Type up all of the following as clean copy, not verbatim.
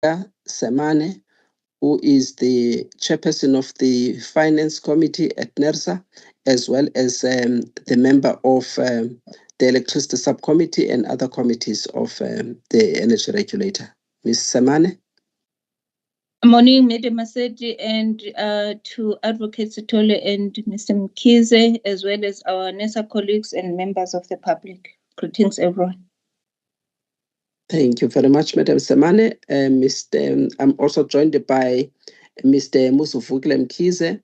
Semane, who is the chairperson of the Finance Committee at NERSA, as well as the member of the Electricity Subcommittee and other committees of the Energy Regulator. Ms. Semane. Morning, Madam Masedi, and to Advocate Sithole and Mr. Mkhize, as well as our NERSA colleagues and members of the public. Greetings, everyone. Thank you very much, Madam Semane. I'm also joined by Mr. Musuvukile Mkhize,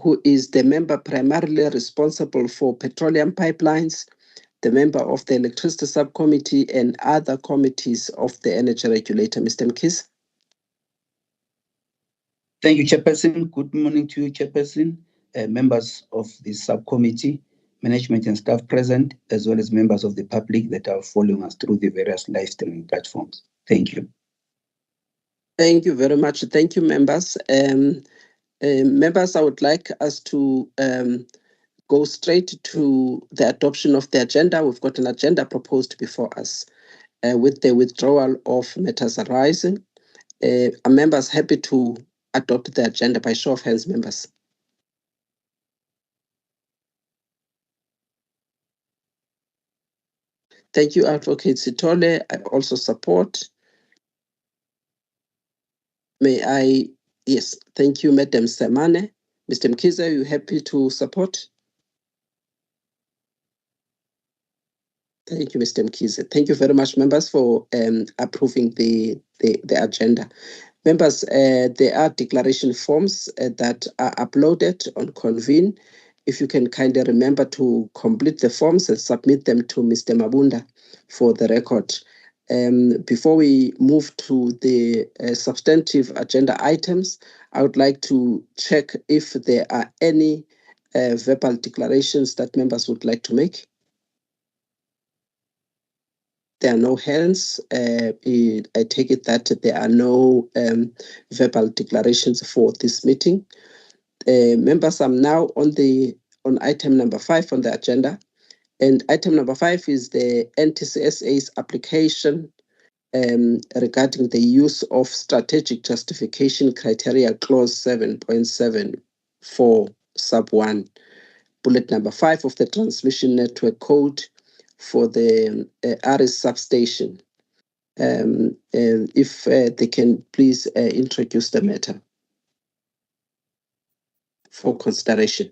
who is the member primarily responsible for petroleum pipelines, the member of the Electricity Subcommittee and other committees of the Energy Regulator. Mr. Mkhize. Thank you, Chairperson. Good morning to you, Chairperson, members of the subcommittee, management and staff present, as well as members of the public that are following us through the various live streaming platforms. Thank you. Thank you very much. Thank you, members. Members, I would like us to go straight to the adoption of the agenda. We've got an agenda proposed before us with the withdrawal of matters arising. Are members happy to adopt the agenda by show of hands, members? Thank you, Advocate Sithole. I also support. Yes, thank you, Madam Semane. Mr. Mkhize, are you happy to support? Thank you, Mr. Mkhize. Thank you very much, members, for approving the agenda. Members, there are declaration forms that are uploaded on Convene. If you can kindly remember to complete the forms and submit them to Mr. Mabunda for the record. Before we move to the substantive agenda items, I would like to check if there are any verbal declarations that members would like to make. There are no hands. I take it that there are no verbal declarations for this meeting. Members, I'm now on item number 5 on the agenda. And item number 5 is the NTCSA's application regarding the use of strategic justification criteria clause 7.7 for sub 1, bullet number 5 of the transmission network code for the ARIS substation. If they can please introduce the matter for consideration.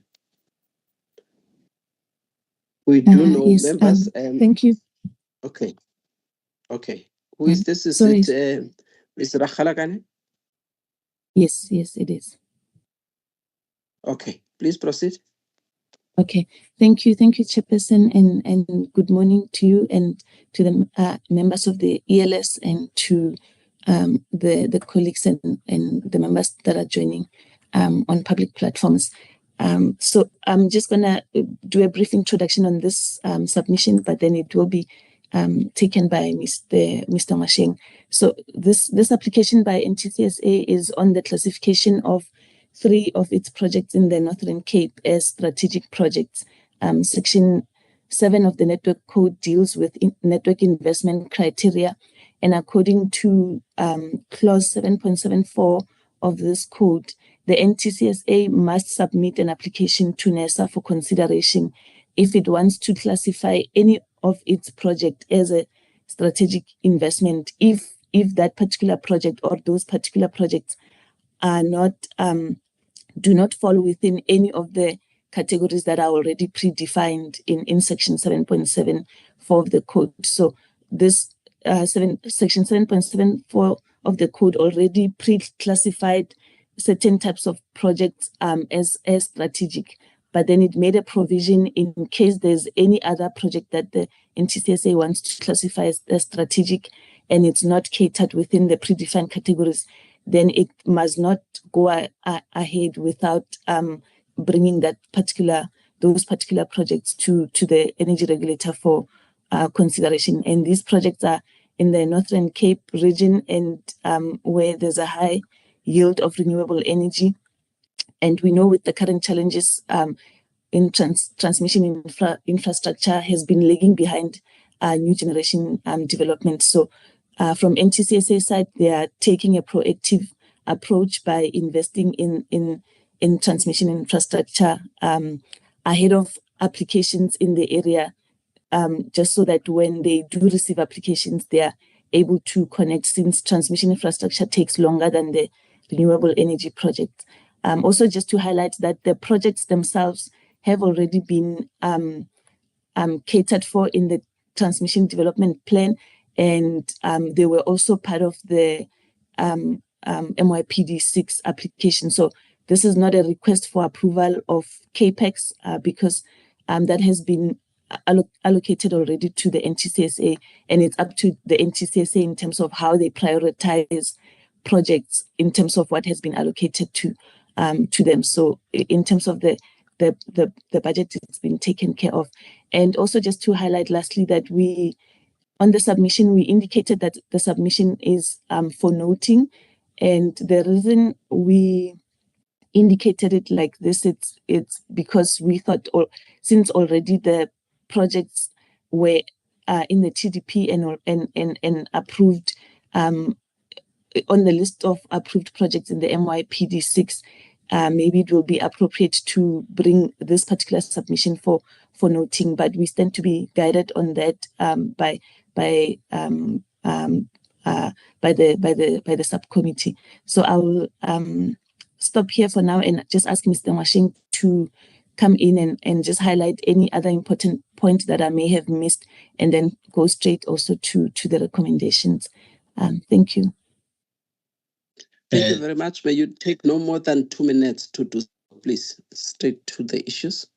We do know, yes, members. Thank you. Okay. Who is this? Is sorry. it Ms. Rakhalagane? Yes, it is. Okay, please proceed. Okay, thank you, Chairperson, and good morning to you and to the members of the ELS and to the colleagues and the members that are joining on public platforms. So I'm just gonna do a brief introduction on this submission, but then it will be taken by Mr. Masheng. So this application by NTCSA is on the classification of 3 of its projects in the Northern Cape as strategic projects. Section 7 of the Network Code deals with network investment criteria, and according to clause 7.74 of this code, the NTCSA must submit an application to NERSA for consideration if it wants to classify any of its project as a strategic investment, if that particular project or those particular projects are not do not fall within any of the categories that are already predefined in section 7.74 of the code. So this section 7.74 of the code already pre-classified certain types of projects as strategic, but then it made a provision in case there's any other project that the NTCSA wants to classify as strategic and it's not catered within the predefined categories, then it must not go ahead without bringing those particular projects to the energy regulator for consideration. And these projects are in the Northern Cape region and where there's a high yield of renewable energy. And we know with the current challenges in transmission infrastructure has been lagging behind new generation development. So from NTCSA side, they are taking a proactive approach by investing in transmission infrastructure ahead of applications in the area, just so that when they do receive applications, they are able to connect, since transmission infrastructure takes longer than the renewable energy projects. Also, just to highlight that the projects themselves have already been catered for in the transmission development plan, and they were also part of the MYPD6 application. So this is not a request for approval of CAPEX because that has been allocated already to the NTCSA, and it's up to the NTCSA in terms of how they prioritize projects in terms of what has been allocated to them. So in terms of the budget, it's been taken care of. And also just to highlight lastly that on the submission, we indicated that the submission is for noting, and the reason we indicated it like this, it's because we thought, or since already the projects were in the TDP and approved on the list of approved projects in the MYPD6, maybe it will be appropriate to bring this particular submission for noting, but we stand to be guided on that by the subcommittee. So I will stop here for now and just ask Mr. Mwasheng to come in and just highlight any other important point that I may have missed, and then go straight also to the recommendations. Thank you. Thank you very much. May you take no more than 2 minutes to do so, please. Straight to the issues.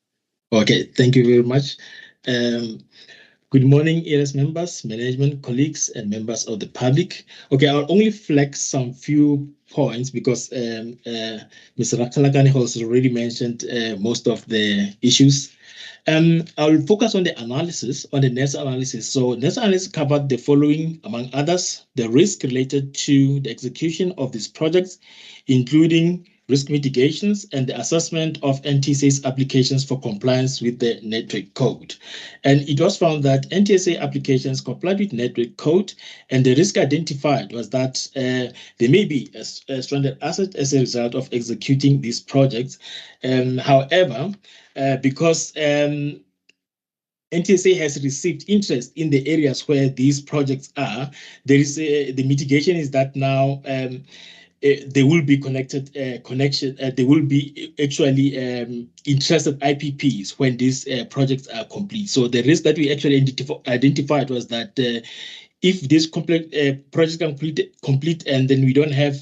Okay, thank you very much. Good morning, ELS members, management, colleagues, and members of the public. Okay, I'll only flex some few points because Mr. Rakhalakane has already mentioned most of the issues. I'll focus on the analysis, on the NERSA analysis. So NERSA analysis covered the following, among others: the risk related to the execution of these projects, including risk mitigations and the assessment of NTSA's applications for compliance with the network code. And it was found that NTSA applications complied with network code, and the risk identified was that there may be a stranded asset as a result of executing these projects. However, because NTSA has received interest in the areas where these projects are, there is the mitigation is that now there will be there will be actually interested IPPs when these projects are complete. So the risk that we actually identified was that if this projects complete and then we don't have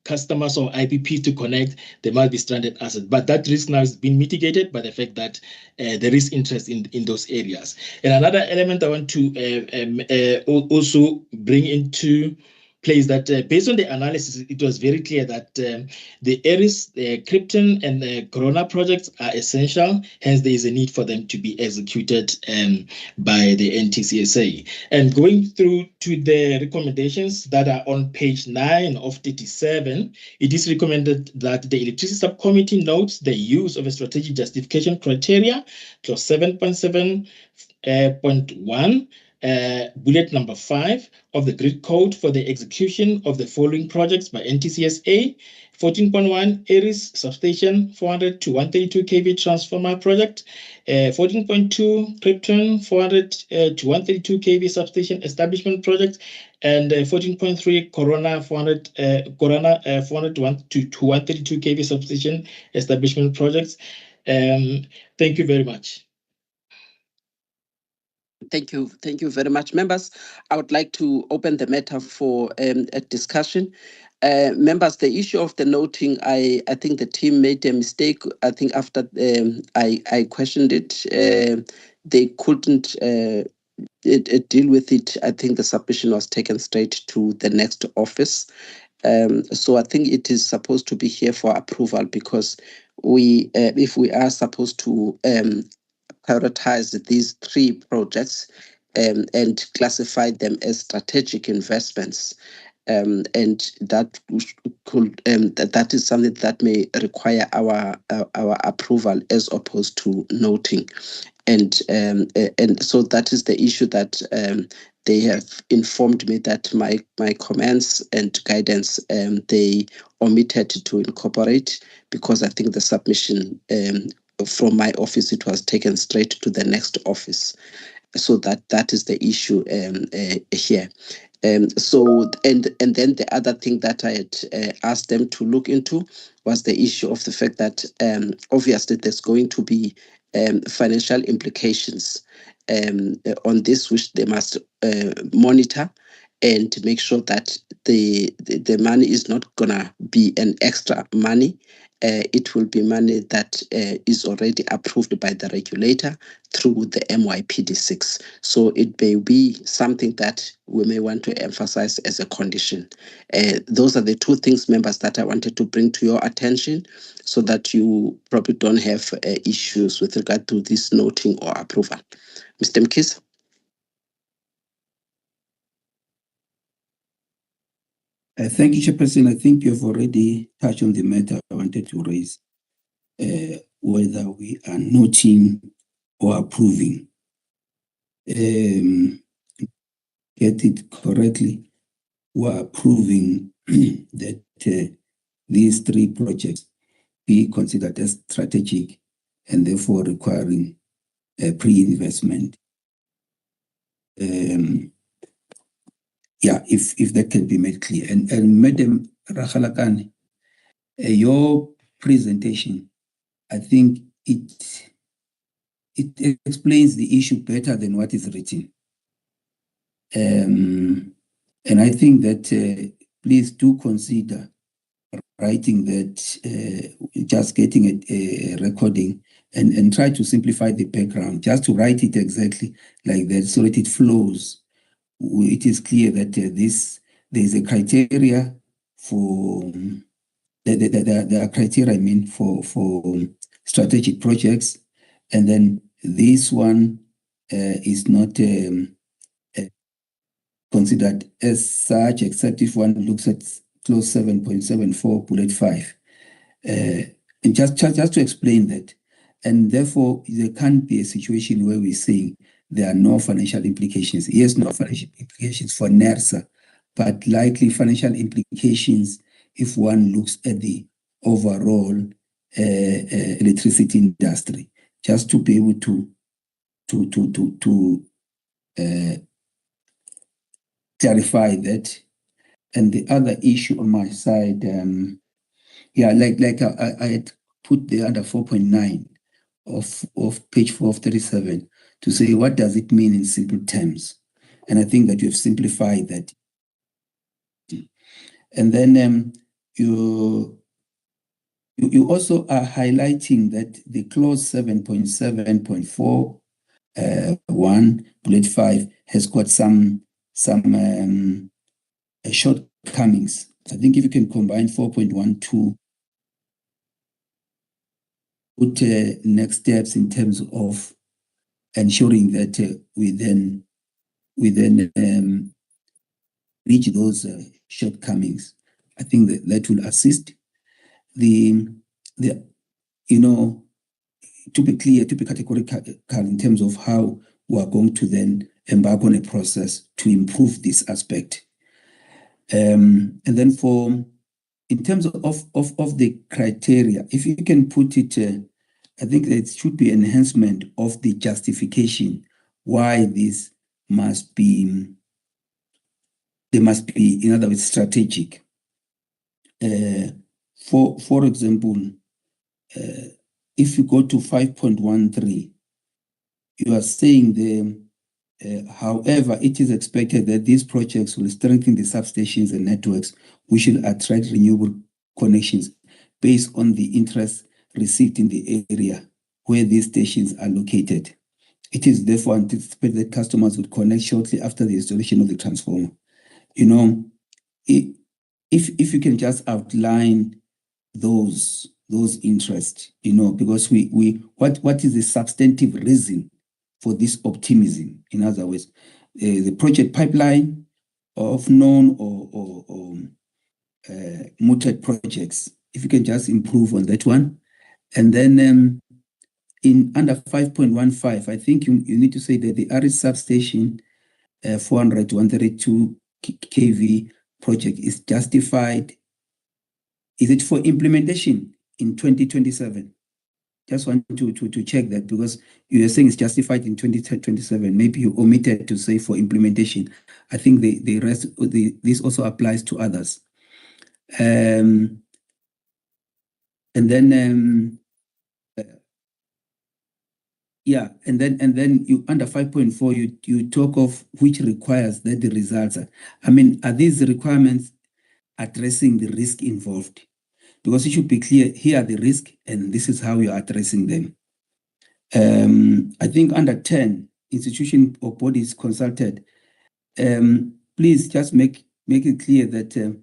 customers or IPPs to connect, there might be stranded assets. But that risk now has been mitigated by the fact that there is interest in those areas. And another element I want to also bring into place that based on the analysis, it was very clear that the ARIS, the Krypton, and the Corona projects are essential. Hence, there is a need for them to be executed by the NTCSA. And going through to the recommendations that are on page 9 of 37, it is recommended that the Electricity Subcommittee notes the use of a strategic justification criteria, clause 7.7.1, bullet number 5 of the grid code for the execution of the following projects by NTCSA: 14.1 ARIS substation 400 to 132 kV transformer project, 14.2 Krypton 400 to 132 kV substation establishment project, and 14.3 Corona 400 to 132 kV substation establishment projects. Thank you very much. Thank you very much, members. I would like to open the matter for a discussion. Members, the issue of the noting, I think the team made a mistake. I think after I questioned it, they couldn't deal with it. I think the submission was taken straight to the next office. So I think it is supposed to be here for approval, because if we are supposed to prioritize these 3 projects and classify them as strategic investments, and that could that is something that may require our approval as opposed to noting. And so that is the issue that they have informed me that my comments and guidance they omitted to incorporate, because I think the submission from my office, it was taken straight to the next office. So that is the issue here. So and then the other thing that I had asked them to look into was the issue of the fact that obviously there's going to be financial implications on this, which they must monitor and make sure that the money is not gonna be an extra money. It will be money that is already approved by the regulator through the MYPD6. So it may be something that we may want to emphasize as a condition. Those are the two things, members, that I wanted to bring to your attention, so that you probably don't have issues with regard to this noting or approval. Mr. Mkhize? Thank you, Chairperson. I think you have already touched on the matter I wanted to raise, whether we are noting or approving. Get it correctly, we're approving that these three projects be considered as strategic and therefore requiring pre-investment. Yeah, if that can be made clear. And Madam Rakhalakane, your presentation, I think it explains the issue better than what is written. And I think that please do consider writing that, just getting a recording and try to simplify the background, just to write it exactly like that so that it flows. It is clear that there is a criteria for there are criteria, I mean, for strategic projects, and then this one is not considered as such, except if one looks at clause 7.74 bullet 5, and just to explain that, and therefore there can't be a situation where we're saying there are no financial implications. Yes, no financial implications for NERSA, but likely financial implications if one looks at the overall electricity industry, just to be able to clarify that. And the other issue on my side, yeah, like I had put the under 4.9 of page 4 of 37 to say, what does it mean in simple terms? And I think that you've simplified that. And then you also are highlighting that the clause 7.7.4 1 bullet 5 has got some shortcomings. I think if you can combine 4.12, put next steps in terms of ensuring that we then reach those shortcomings. I think that will assist the to be clear, to be categorical in terms of how we are going to then embark on a process to improve this aspect. And then in terms of the criteria, if you can put it, I think that it should be enhancement of the justification why this must be, they must be, in other words, strategic. For example, if you go to 5.13, you are saying however, it is expected that these projects will strengthen the substations and networks, which will attract renewable connections based on the interest received in the area where these stations are located. It is therefore anticipated that customers would connect shortly after the installation of the transformer. If you can just outline those interests, because what is the substantive reason for this optimism? In other words, the project pipeline of known or mooted projects. If you can just improve on that one. And then in under 5.15, I think you need to say that the RS substation 400-132 kV project is justified. Is it for implementation in 2027? Just want to check that, because you are saying it's justified in 2027. Maybe you omitted to say for implementation. I think the rest, this also applies to others. And then you under 5.4 you talk of which requires that the results are. I mean, are these requirements addressing the risk involved? Because it should be clear, here are the risks and this is how you're addressing them. I think under 10, institution or bodies consulted, please just make it clear that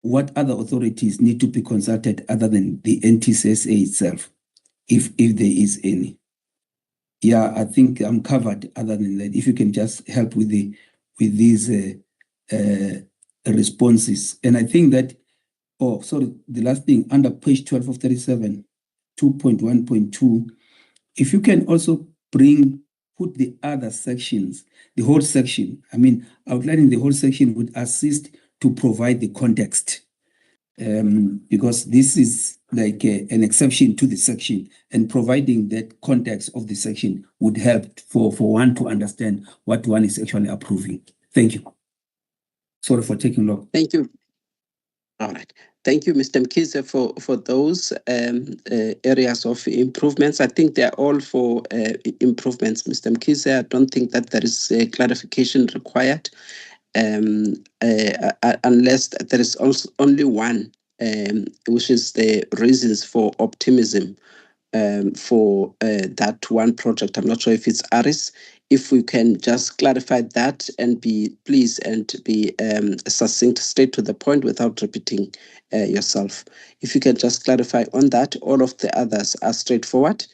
what other authorities need to be consulted other than the NTCSA itself, if there is any. Yeah, I think I'm covered other than that. If you can just help with these responses. And I think that, the last thing, under page 12 of 37, 2.1.2, if you can also put the other sections, the whole section, I mean, outlining the whole section would assist to provide the context. Because this is like an exception to the section, and providing that context of the section would help for one to understand what one is actually approving. Thank you. Sorry for taking long. Thank you. All right. Thank you, Mr. Mkhize, for those areas of improvements. I think they're all for improvements, Mr. Mkhize. I don't think that there is a clarification required, unless there is also only one, which is the reasons for optimism for that one project. I'm not sure if it's ARIS. If we can just clarify that and be succinct, straight to the point without repeating yourself. If you can just clarify on that, all of the others are straightforward.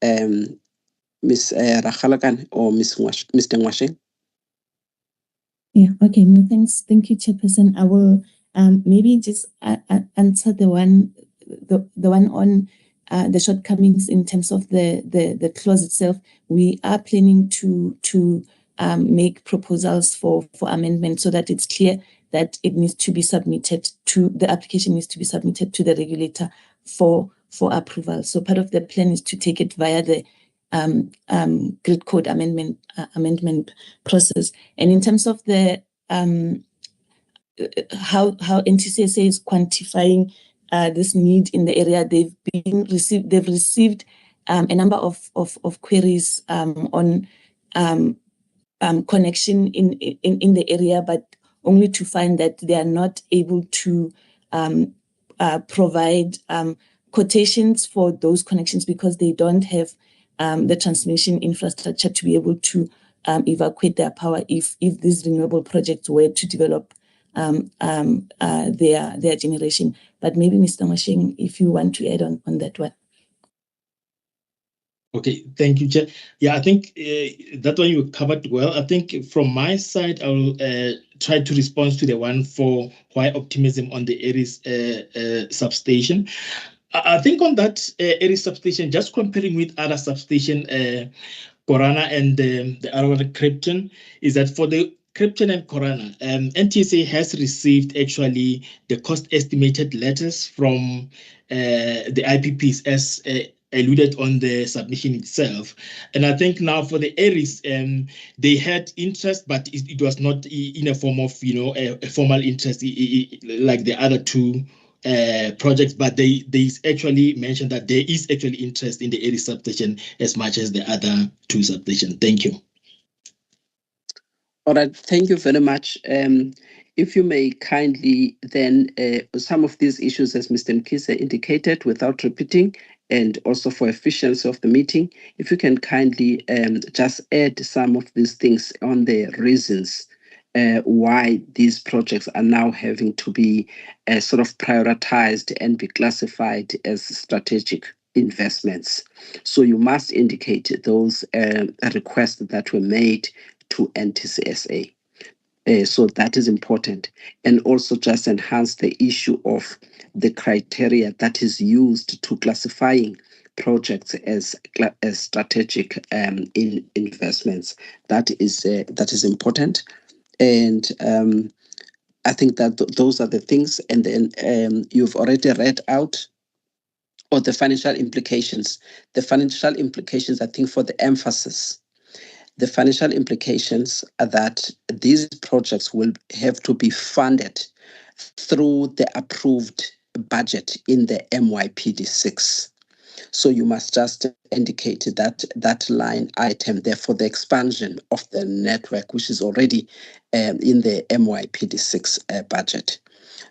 Ms. Rakgalakan or Mr. Ngwasheng? Yeah, okay, no, thanks. Thank you, Chairperson. I will maybe just answer the one on the shortcomings in terms of the clause itself. We are planning to make proposals for amendment so that it's clear that it needs to be submitted to, the application needs to be submitted to the regulator for approval. So part of the plan is to take it via the grid code amendment process. And in terms of the how NTCSA is quantifying this need in the area, they've received a number of queries on connection in the area, but only to find that they are not able to provide quotations for those connections because they don't have the transmission infrastructure to be able to evacuate their power if these renewable projects were to develop their generation. But maybe Mr. Ngwasheng, if you want to add on that one. Okay, thank you, Chair. Yeah, I think that one you covered well. I think from my side, I will try to respond to the one for why optimism on the ARIS substation. I think on that ARIS substation, just comparing with other substation, Korana and the other Krypton, is that for the Krypton and Korana, NTSA has received actually the cost estimated letters from the IPPs as alluded on the submission itself. And I think now for the ARIS, they had interest, but it was not in a form of, a formal interest like the other two projects, but they actually mentioned that there is actually interest in the ARIS substation as much as the other two substations. Thank you. All right, thank you very much. If you may kindly then, some of these issues, as Mr. Mkhize indicated, without repeating, and also for efficiency of the meeting, if you can kindly just add some of these things on the reasons why these projects are now having to be sort of prioritized and be classified as strategic investments. So you must indicate those requests that were made to NTCSA. So that is important. And also just enhance the issue of the criteria that is used to classifying projects as strategic investments. That is important, and I think that those are the things. And then you've already read out or the financial implications. The financial implications, I think, for the emphasis. The financial implications are that these projects will have to be funded through the approved budget in the MYPD6. So you must just indicate that line item there for the expansion of the network, which is already in the MYPD6 budget.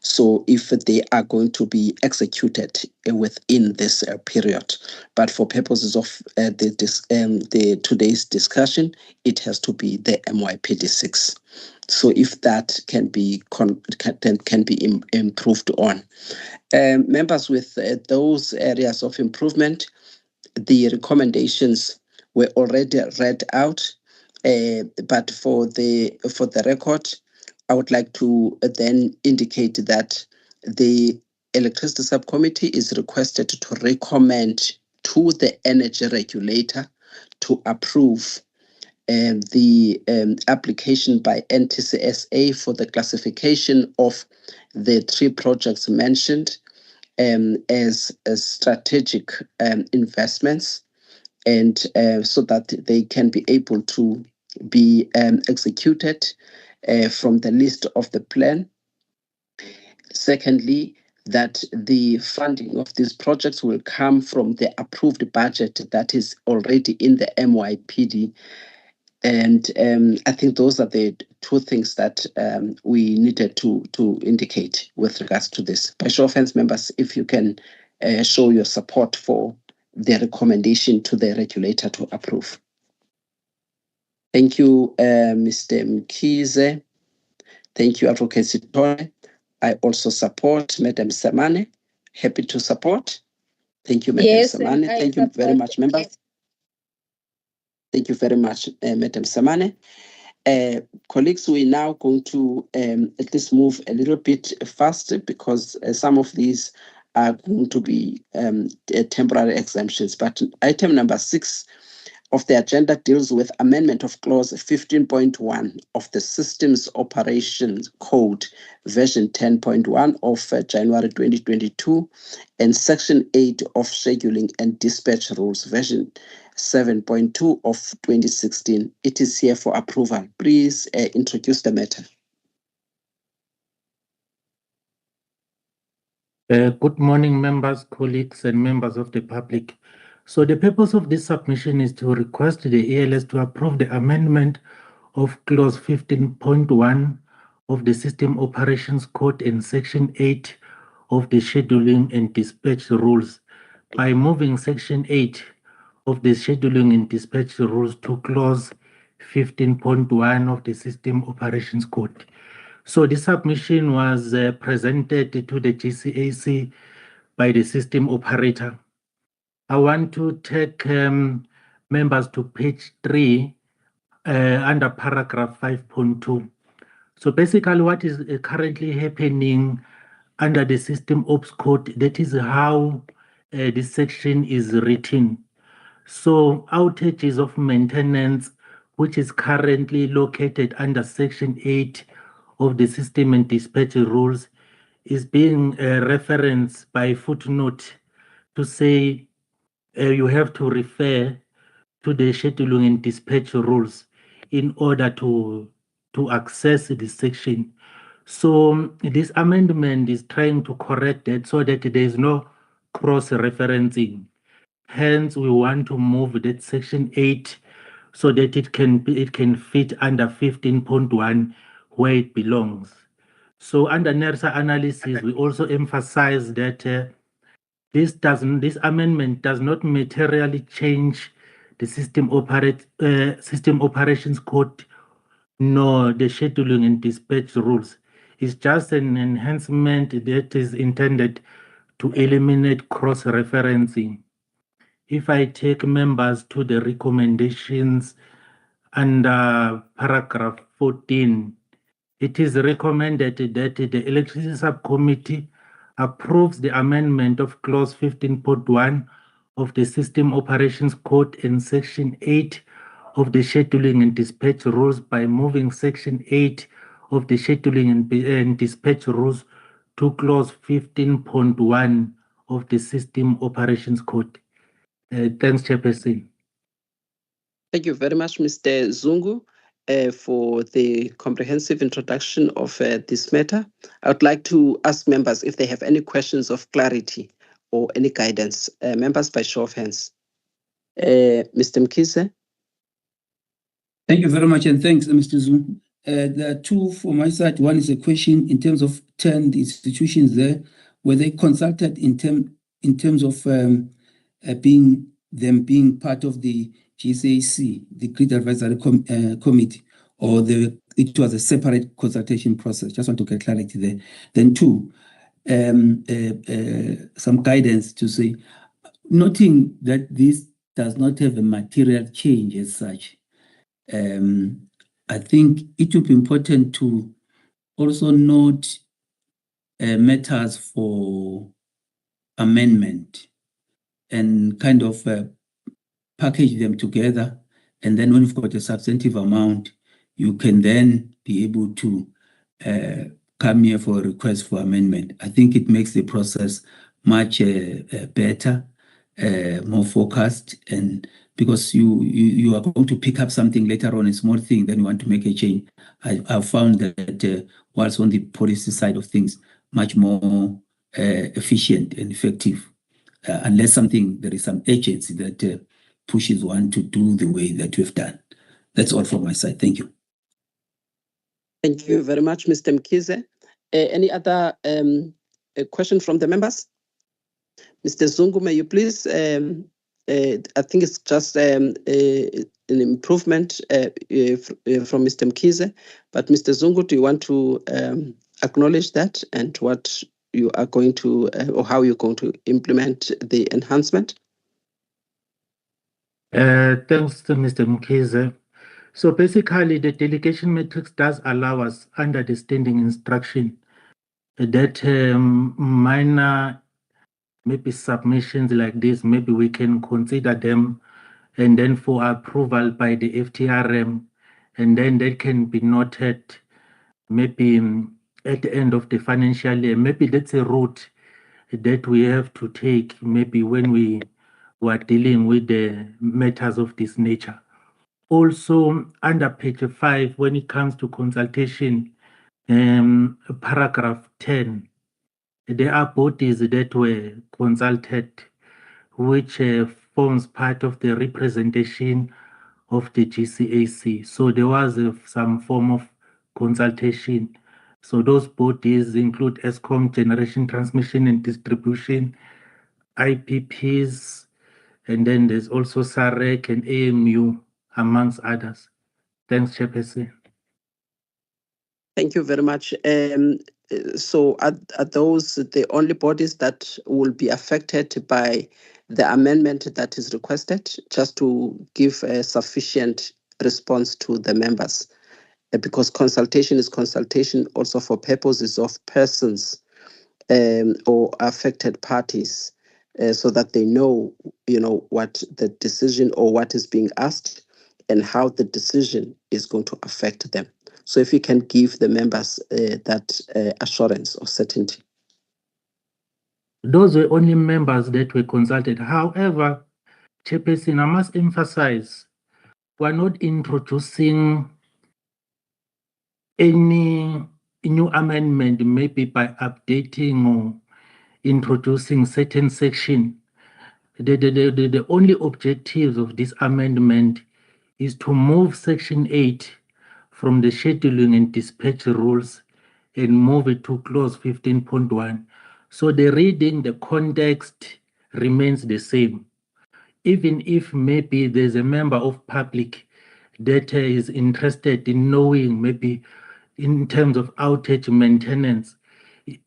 So if they are going to be executed within this period, but for purposes of the today's discussion, it has to be the MYPD6. So if that can be improved on, members, with those areas of improvement, the recommendations were already read out. But for the record, I would like to then indicate that the Electricity Subcommittee is requested to recommend to the Energy Regulator to approve the application by NTCSA for the classification of the 3 projects mentioned as strategic investments, and so that they can be able to be executed from the list of the plan. Secondly, that the funding of these projects will come from the approved budget that is already in the MYPD. And I think those are the 2 things that we needed to indicate with regards to this. By show of hands, members, if you can show your support for the recommendation to the regulator to approve. Thank you, Mr. Mkhize. Thank you, Advocate Sithole. I also support Madam Semane. Happy to support. Thank you, Madam Semane. Thank you very much, members. Yes. Thank you very much, Madam Semane. Colleagues, we're now going to at least move a little bit faster, because some of these are going to be temporary exemptions. But item number 6 of the agenda deals with amendment of clause 15.1 of the Systems Operations Code, version 10.1 of January 2022, and section 8 of Scheduling and Dispatch Rules, version 7.2 of 2016. It is here for approval. Please introduce the matter. Good morning, members, colleagues, and members of the public. So the purpose of this submission is to request the ELS to approve the amendment of clause 15.1 of the System Operations Code and section 8 of the Scheduling and Dispatch Rules by moving section 8 of the Scheduling and Dispatch Rules to clause 15.1 of the System Operations Code. So the submission was presented to the GCAC by the system operator. I want to take members to page 3 under paragraph 5.2. So basically what is currently happening under the System Ops Code, that is how this section is written. So outages of maintenance, which is currently located under section 8 of the System and Dispatch Rules, is being referenced by footnote to say you have to refer to the Scheduling and Dispatch Rules in order to access this section. So this amendment is trying to correct that so that there is no cross-referencing. Hence, we want to move that section 8 so that it can fit under 15.1 where it belongs. So under NERSA analysis, we also emphasize that this amendment does not materially change the System Operations Code nor the Scheduling and Dispatch Rules. It's just an enhancement that is intended to eliminate cross-referencing. If I take members to the recommendations under paragraph 14, it is recommended that the Electricity Subcommittee approves the amendment of clause 15.1 of the System Operations Code and Section 8 of the Scheduling and Dispatch Rules by moving Section 8 of the Scheduling and Dispatch Rules to Clause 15.1 of the System Operations Code. Thanks, Chairperson. Thank you very much, Mr. Zungu, for the comprehensive introduction of this matter. I would like to ask members if they have any questions of clarity or any guidance. Members, by show of hands. Mr. Mkhize. Thank you very much, and thanks, Mr. Zungu. There are two from my side. One is a question in terms of 10 institutions there. Were they consulted in terms of being part of the GCAC, the Grid Advisory Committee, or it was a separate consultation process? Just want to get clarity there. Then two, some guidance to say, noting that this does not have a material change as such, I think it would be important to also note matters for amendment and kind of package them together. And then when you've got a substantive amount, you can then be able to come here for a request for amendment. I think it makes the process much better, more focused, and because you are going to pick up something later on, a small thing, then you want to make a change. I've found that whilst on the policy side of things, much more efficient and effective, unless there is some agency that pushes one to do the way that we've done. That's all from my side. Thank you. Thank you very much, Mr. Mkhize. Any other question from the members? Mr. Zungu, may you please, I think it's just an improvement from Mr. Mkhize, but Mr. Zungu, do you want to acknowledge that and what you are going to, or how you're going to implement the enhancement? Thanks to Mr. Mkhize. So basically, the delegation matrix does allow us under the standing instruction that minor maybe submissions like this, maybe we can consider them and then for approval by the FTRM, and then that can be noted maybe at the end of the financial year. Maybe that's a route that we have to take maybe when we were dealing with the matters of this nature. Also, under page 5, when it comes to consultation, paragraph 10, there are bodies that were consulted, which forms part of the representation of the GCAC. So there was some form of consultation. So those bodies include ESCOM, Generation Transmission and Distribution, IPPs, and then there's also SAREC and AMU, amongst others. Thanks, Chairperson. Thank you very much. So are those the only bodies that will be affected by the amendment that is requested, just to give a sufficient response to the members? Because consultation is consultation also for purposes of persons or affected parties, so that they know, what the decision or what is being asked and how the decision is going to affect them. So if you can give the members that assurance or certainty. Those were only members that were consulted. However, Chairperson, I must emphasize, we're not introducing any new amendment, maybe by updating or introducing certain section. The only objectives of this amendment is to move Section 8 from the Scheduling and Dispatch Rules and move it to Clause 15.1. So the reading, the context remains the same. Even if maybe there's a member of public that is interested in knowing maybe in terms of outage maintenance,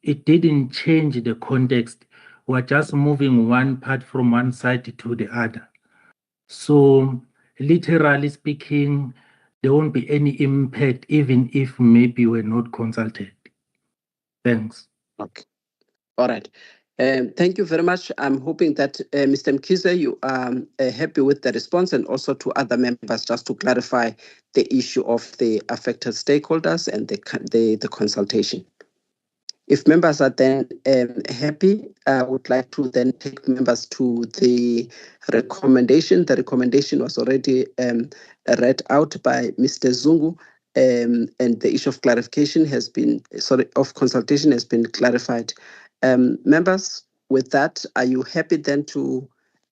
it didn't change the context. We're just moving one part from one side to the other. So literally speaking, there won't be any impact even if maybe we're not consulted. Thanks. Okay. All right. Thank you very much. I'm hoping that Mr. Mkhize, you are happy with the response, and also to other members, just to clarify the issue of the affected stakeholders and the consultation. If members are then happy, I would like to then take members to the recommendation. The recommendation was already read out by Mr. Zungu, and the issue of clarification has been, of consultation has been clarified. Members, with that, are you happy then to,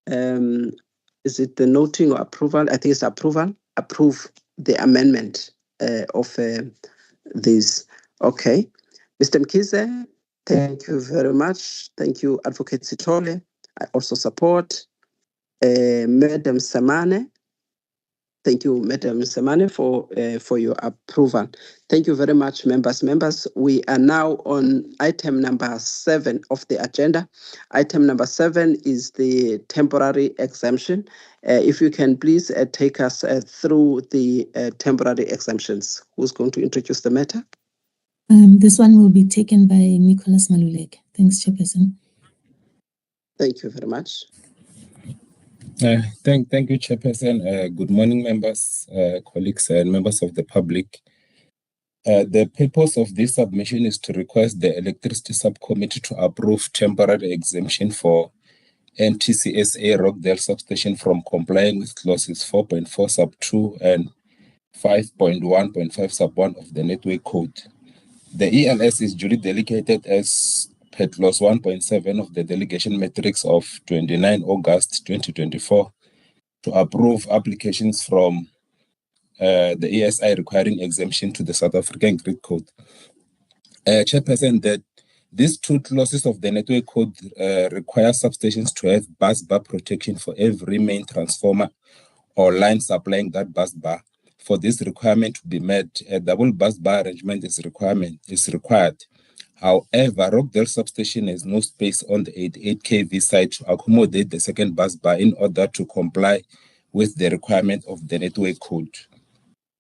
is it the noting or approval? I think it's approval. Approve the amendment of this. Okay. Mr. Mkhize, thank you very much. Thank you, Advocate Sithole. I also support Madam Semane. Thank you, Madam Semane, for your approval. Thank you very much, members. Members, we are now on item number 7 of the agenda. Item number 7 is the temporary exemption. If you can please take us through the temporary exemptions. Who's going to introduce the matter? This one will be taken by Nicholas Maluleke. Thanks, Chairperson. Thank you very much. Thank you, Chairperson. Good morning, members, colleagues, and members of the public. The purpose of this submission is to request the Electricity Subcommittee to approve temporary exemption for NTCSA Rockdale Substation from complying with clauses 4.4 sub 2 and 5.1.5 sub 1 of the Network Code. The ELS is duly delegated as per clause 1.7 of the delegation matrix of 29 August 2024 to approve applications from the ESI requiring exemption to the South African Grid Code. Chairperson, that these two clauses of the Network Code require substations to have bus bar protection for every main transformer or line supplying that bus bar. For this requirement to be met, a double bus bar arrangement is required. However, Rockdale substation has no space on the 88 kV side to accommodate the second bus bar in order to comply with the requirement of the Network Code.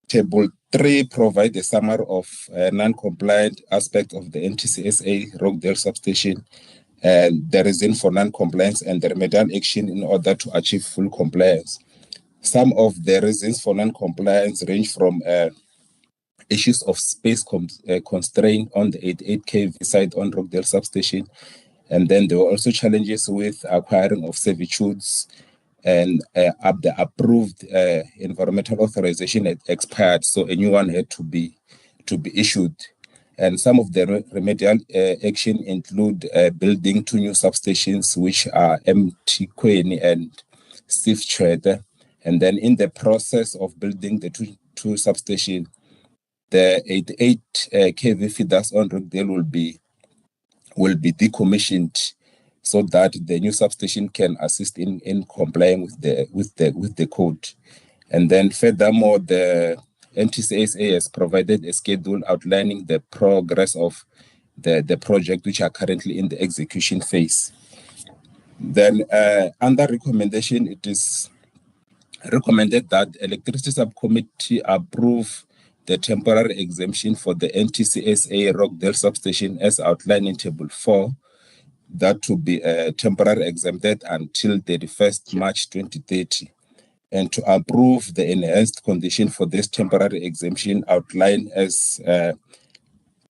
Table 3 provides a summary of non-compliant aspect of the NTCSA Rockdale substation and the reason for non-compliance and the remedial action in order to achieve full compliance. Some of the reasons for non-compliance range from issues of space constraint on the 88 kV side on Rockdale substation, and then there were also challenges with acquiring of servitudes, and the approved environmental authorization had expired, so a new one had to be issued. And some of the remedial action include building 2 new substations, which are Mthikweni and Sifchwede. And then in the process of building the two substations, the 88 kV feeders on Rockdale will be decommissioned so that the new substation can assist in complying with the code. And then furthermore, the NTCSA has provided a schedule outlining the progress of the project, which are currently in the execution phase. Then under recommendation, it is recommended that Electricity Subcommittee approve the temporary exemption for the NTCSA Rockdale substation as outlined in Table 4, that to be temporarily exempted until 31st March 2030, and to approve the enhanced condition for this temporary exemption outlined as the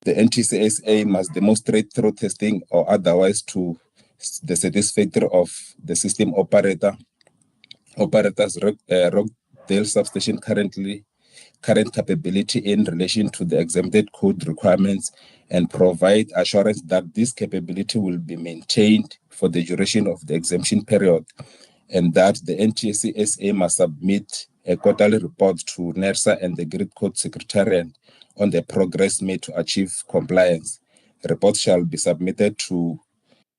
NTCSA must demonstrate through testing or otherwise to the satisfactory of the system operators Rockdale substation current capability in relation to the exempted code requirements, and provide assurance that this capability will be maintained for the duration of the exemption period, and that the NTCSA must submit a quarterly report to NERSA and the Grid Code Secretariat on the progress made to achieve compliance. The report shall be submitted to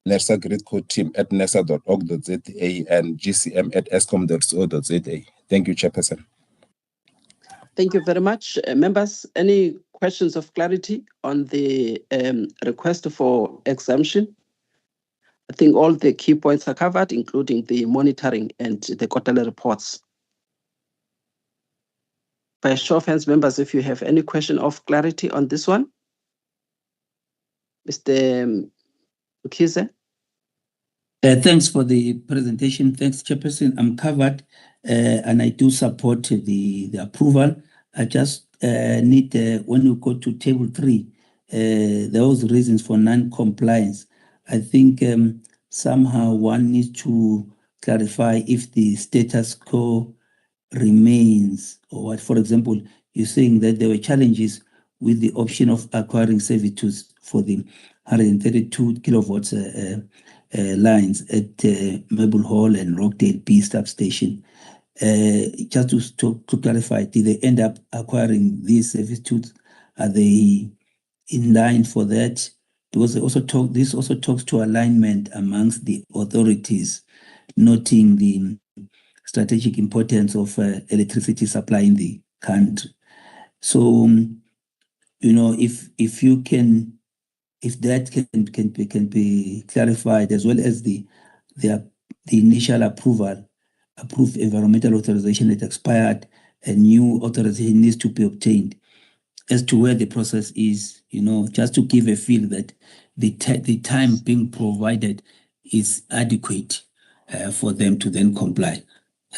NERSA Grid Code team at nersa.org.za and gcm@eskom.co.za. Thank you, Chairperson. Thank you very much. Members, any questions of clarity on the request for exemption? I think all the key points are covered, including the monitoring and the quarterly reports. By show of hands, members, if you have any question of clarity on this one. Mr. Mkhize? Thanks for the presentation. Thanks, Chairperson. I'm covered, and I do support the approval. I just need, when you go to table 3, those reasons for non-compliance. I think somehow one needs to clarify if the status quo remains, or what. For example, you're saying that there were challenges with the option of acquiring servitudes for the 132 kilovolts lines at Maple Hall and Rockdale B substation. Just to clarify, did they end up acquiring these servitudes? Are they in line for that? Because this also talks to alignment amongst the authorities, noting the strategic importance of electricity supply in the country. So, if that can be clarified, as well as the initial approved environmental authorization that expired, a new authorization needs to be obtained, as to where the process is, just to give a feel that the time being provided is adequate for them to then comply.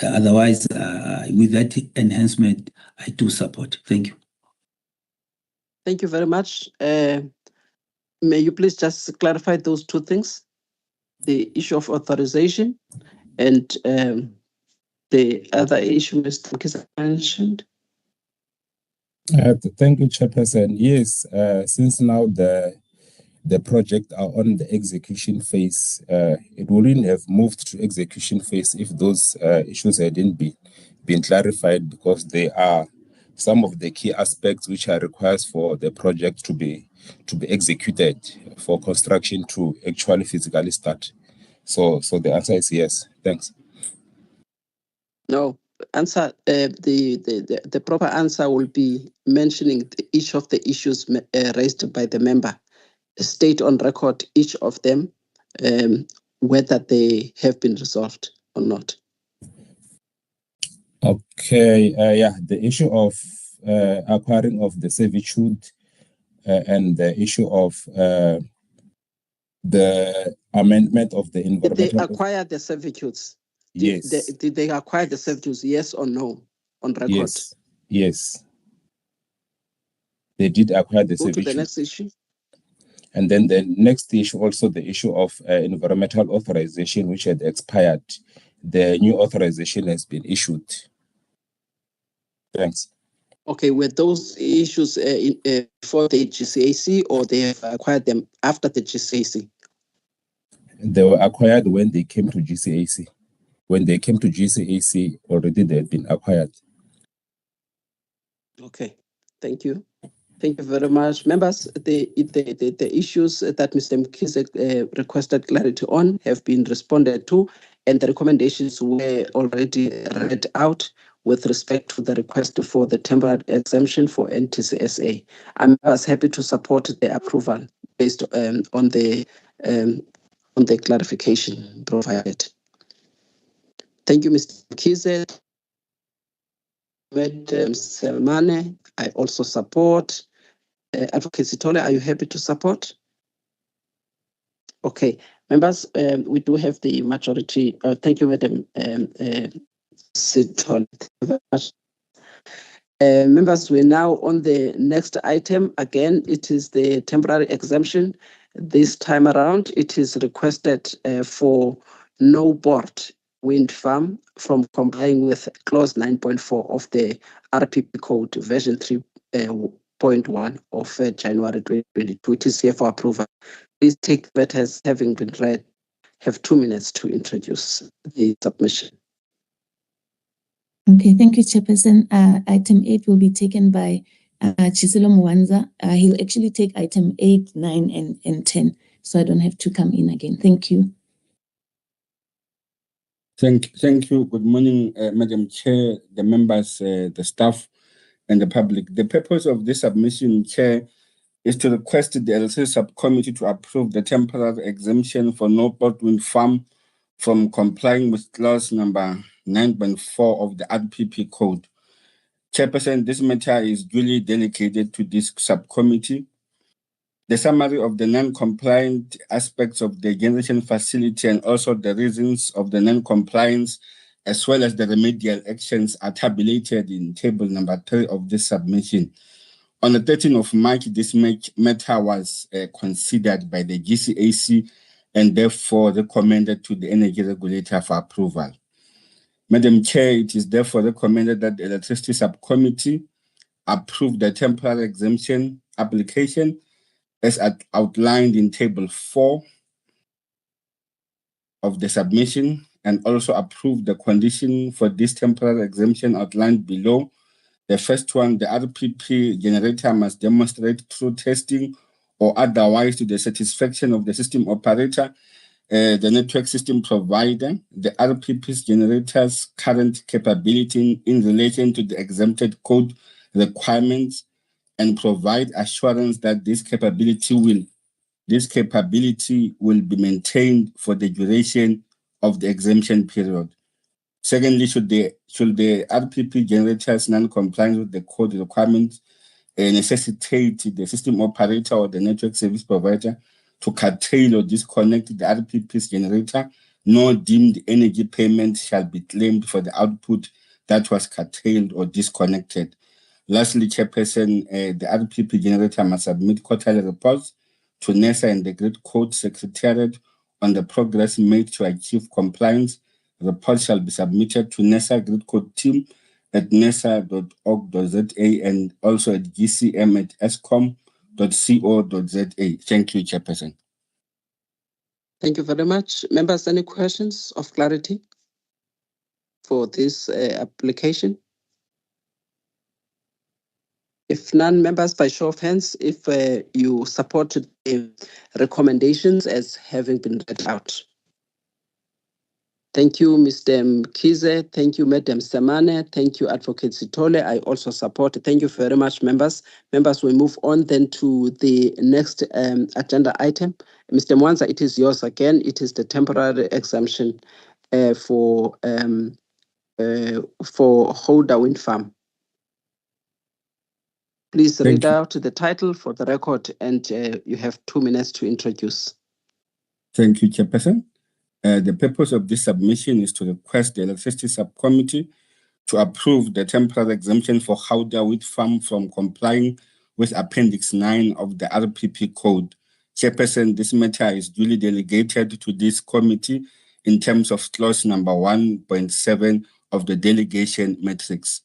Otherwise, with that enhancement, I do support. Thank you. Thank you very much. May you please just clarify those two things, the issue of authorization and the other issue Mr. Mkhize mentioned? Thank you, Chairperson. Yes, since now the project are on the execution phase, it wouldn't have moved to execution phase if those issues hadn't been clarified, because they are some of the key aspects which are required for the project to be executed, for construction to actually physically start. So the answer is yes. Thanks. No, answer. The proper answer will be mentioning each of the issues raised by the member. State on record each of them, whether they have been resolved or not. Okay. The issue of acquiring of the servitude and the issue of the amendment of the environmental. Did they acquire the servitudes? Yes. Did they acquire the servitudes? Yes or no? On record. Yes. They did acquire the servitude. Go to the next issue. And then the next issue, also the issue of environmental authorization, which had expired. The new authorization has been issued. Thanks. Okay, were those issues before the GCAC, or they have acquired them after the GCAC? They were acquired when they came to GCAC. When they came to GCAC, already they had been acquired. Okay, thank you. Thank you very much. Members, the issues that Mr. Mkhize requested clarity on have been responded to, and the recommendations were already read out with respect to the request for the temporary exemption for NTCSA. I'm happy to support the approval based on the clarification provided. Thank you, Mr. Mkhize. Madam Selmane, I also support. Advocate Sithole, are you happy to support? Okay, members, we do have the majority. Thank you, Madam Sithole. Members, we're now on the next item. Again, it is the temporary exemption. This time around, it is requested for no board wind farm from complying with clause 9.4 of the RPP code version 3.1 of January 2022. It is here for approval. Please take that as having been read. Have 2 minutes to introduce the submission. Okay, thank you, Chairperson. Item 8 will be taken by Chiselo Mwanza. He'll actually take item 8, 9, and 10, so I don't have to come in again. Thank you. Thank you. Good morning, Madam Chair, the members, the staff, and the public. The purpose of this submission, Chair, is to request the LC subcommittee to approve the temporary exemption for no board wind farm from complying with clause number 9.4 of the RPP code. Chairperson, this matter is duly delegated to this subcommittee. the summary of the non-compliant aspects of the generation facility and also the reasons of the non-compliance, as well as the remedial actions, are tabulated in table number 3 of this submission. On the 13th of March, this matter was considered by the GCAC and therefore recommended to the Energy Regulator for approval. Madam Chair, it is therefore recommended that the Electricity Subcommittee approve the temporary exemption application as outlined in Table 4 of the submission, and also approve the condition for this temporary exemption outlined below. The first one, the RPP generator must demonstrate through testing or otherwise to the satisfaction of the system operator, the network system provider, the RPP's generator's current capability in relation to the exempted code requirements, and provide assurance that this capability will be maintained for the duration of the exemption period. Secondly, should the RPP generators non-compliance with the code requirements necessitate the system operator or the network service provider to curtail or disconnect the RPP's generator, nor deemed energy payment shall be claimed for the output that was curtailed or disconnected. Lastly, Chairperson, the RPP generator must submit quarterly reports to NERSA and the Grid Code Secretariat on the progress made to achieve compliance. The report shall be submitted to NERSA Grid Code team at nersa.org.za and also at gcm@eskom.co.za. Thank you, Chairperson. Thank you very much. Members, any questions of clarity for this application? If none, members, by show of hands, if you support the recommendations as having been read out. Thank you, Mr. Mkhize. Thank you, Madam Semane. Thank you, Advocate Sithole. I also support. Thank you very much, members. Members, we move on then to the next agenda item. Mr. Mwanza, it is yours again. It is the temporary exemption for Gouda Wind Farm. Please read out the title for the record, and you have 2 minutes to introduce. Thank you, Chairperson. The purpose of this submission is to request the Electricity Subcommittee to approve the temporary exemption for Gouda Wind Farm from complying with Appendix 9 of the RPP Code. Chairperson, this matter is duly delegated to this committee in terms of clause number 1.7 of the delegation matrix.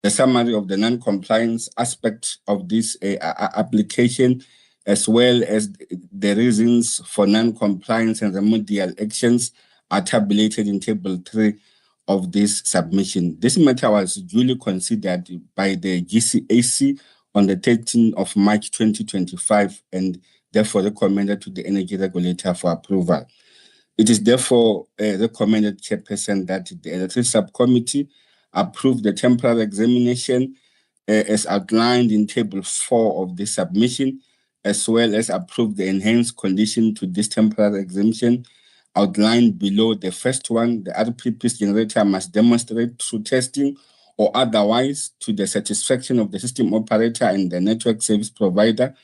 The summary of the non-compliance aspect of this application, as well as the reasons for non-compliance and remedial actions, are tabulated in Table 3 of this submission. This matter was duly considered by the GCAC on the 13th of March 2025 and therefore recommended to the Energy Regulator for approval. It is therefore recommended, Chairperson, that the Electricity Subcommittee approve the temporary examination as outlined in Table 4 of the submission, as well as approve the enhanced condition to this temporary exemption outlined below. The first one, the RPP's generator must demonstrate through testing or otherwise to the satisfaction of the system operator and the network service provider,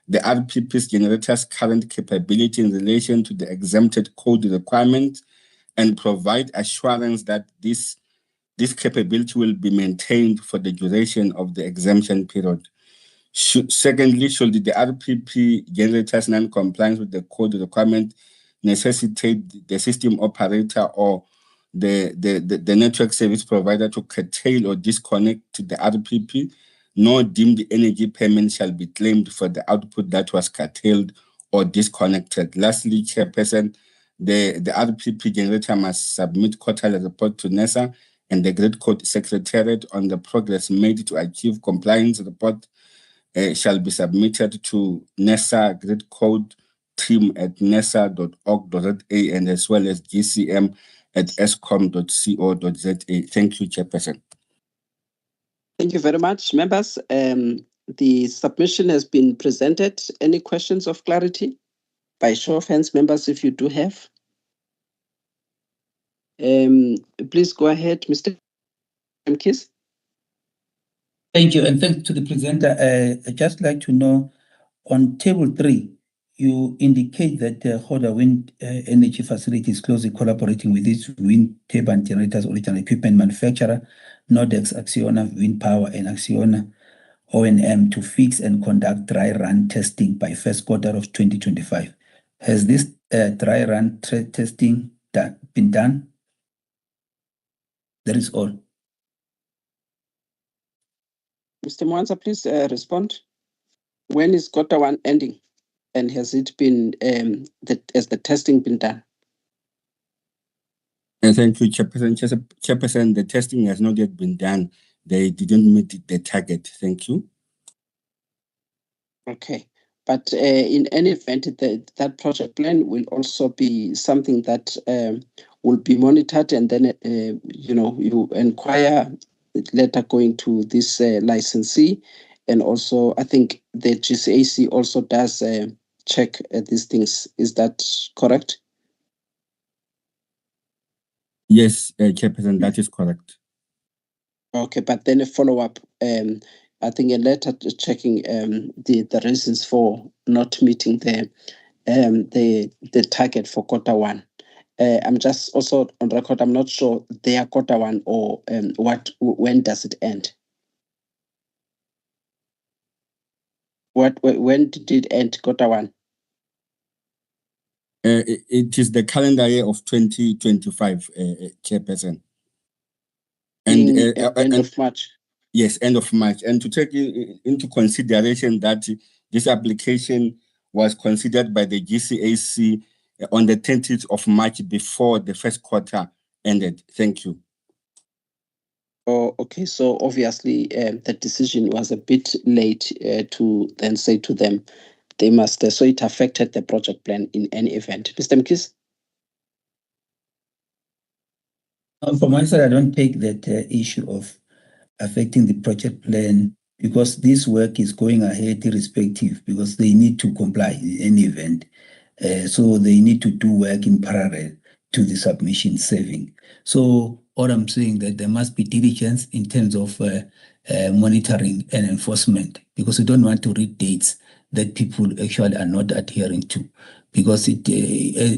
the RPP's generator's current capability in relation to the exempted code requirement, and provide assurance that this capability will be maintained for the duration of the exemption period. Secondly, should the RPP generator's non-compliance with the code requirement necessitate the system operator or the network service provider to curtail or disconnect the RPP, nor deemed energy payment shall be claimed for the output that was curtailed or disconnected. Lastly, Chairperson, the RPP generator must submit quarterly report to NERSA and the Grid Code Secretariat on the progress made to achieve compliance. Report shall be submitted to NERSA Grid Code team at nersa.org.za and as well as gcm@eskom.co.za. Thank you, Chairperson. Thank you very much, members. The submission has been presented. Any questions of clarity? By show of hands, members, if you do have. Please go ahead, Mr. Mkhize. Thank you, and thanks to the presenter. I'd just like to know On table 3, you indicate that Hoda Wind Energy Facility is closely collaborating with its wind turbine generators original equipment manufacturer, Nordex, Acciona Wind Power, and Acciona O&M to fix and conduct dry run testing by first quarter of 2025. Has this dry run testing been done? That is all. Mr. Mwanza, please respond. When is quarter 1 ending? And has it been, has the testing been done? Thank you, Chairperson. Chairperson, the testing has not yet been done. They didn't meet the target. Thank you. Okay. But in any event, that project plan will also be something that will be monitored, and then, you inquire letter going to this licensee. And also, I think the GCAC also does check these things. Is that correct? Yes, Chairperson, that is correct. Okay, but then a follow-up, I think a letter checking the reasons for not meeting the target for quarter 1. I'm just also on record, I'm not sure they are quarter 1 or when does it end? When did it end, quarter 1? It is the calendar year of 2025, Chairperson. And end of March. Yes, end of March. And to take into consideration that this application was considered by the GCAC on the 20th of March before the first quarter ended. Thank you. Oh, okay. So obviously the decision was a bit late to then say to them they must, so it affected the project plan in any event. Mr. Mkhize? From my side, I don't take that issue of affecting the project plan because this work is going ahead irrespective because they need to comply in any event. So they need to do work in parallel to the submission serving. So all I'm saying that there must be diligence in terms of monitoring and enforcement because we don't want to read dates that people actually are not adhering to because it,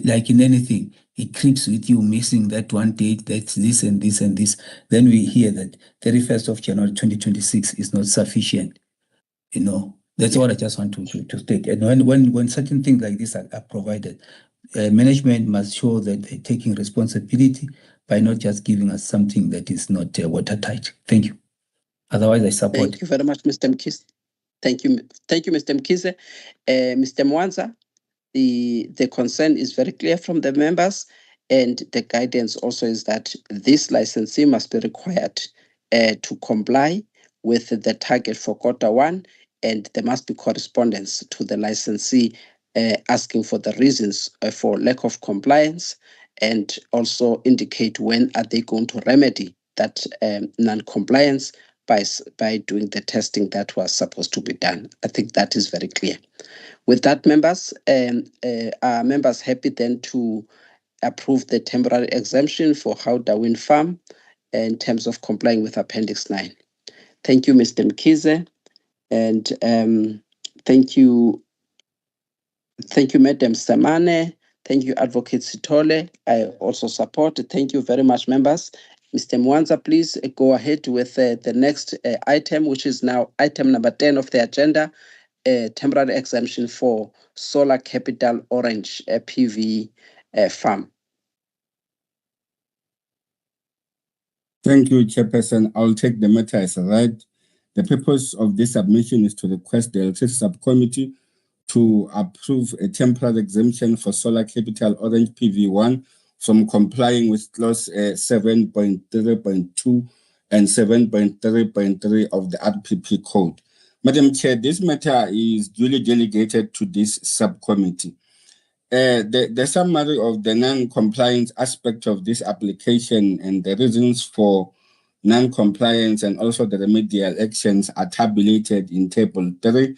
like in anything, it creeps with you missing that one date, that's this and this and this. Then we hear that 31st of January 2026 is not sufficient. That's all I just want to state. And when certain things like this are provided, management must show that they're taking responsibility by not just giving us something that is not watertight. Thank you. Otherwise, I support. Thank you very much, Mr. Mkhize. Thank you, Mr. Mkhize. Mr. Mwanza, the concern is very clear from the members, and the guidance also is that this licensee must be required to comply with the target for quarter 1, and there must be correspondence to the licensee asking for the reasons for lack of compliance, and also indicate when are they going to remedy that non-compliance by doing the testing that was supposed to be done. I think that is very clear. With that, members, are members happy then to approve the temporary exemption for Hoda Wind Farm in terms of complying with Appendix 9? Thank you, Mr. Mkhize, and thank you, Madam Samane. Thank you, Advocate Sithole. I also support. Thank you very much, members. Mr. Mwanza, please go ahead with the next item, which is now item number 10 of the agenda, temporary exemption for Solar Capital Orange PV farm. Thank you, Chairperson. I'll take the matter as read. The purpose of this submission is to request the electricity subcommittee to approve a temporary exemption for Solar Capital Orange PV1 from complying with clause 7.3.2 and 7.3.3 of the RPP code. Madam Chair, this matter is duly delegated to this subcommittee. The summary of the non-compliance aspect of this application and the reasons for non-compliance and also the remedial actions are tabulated in table 3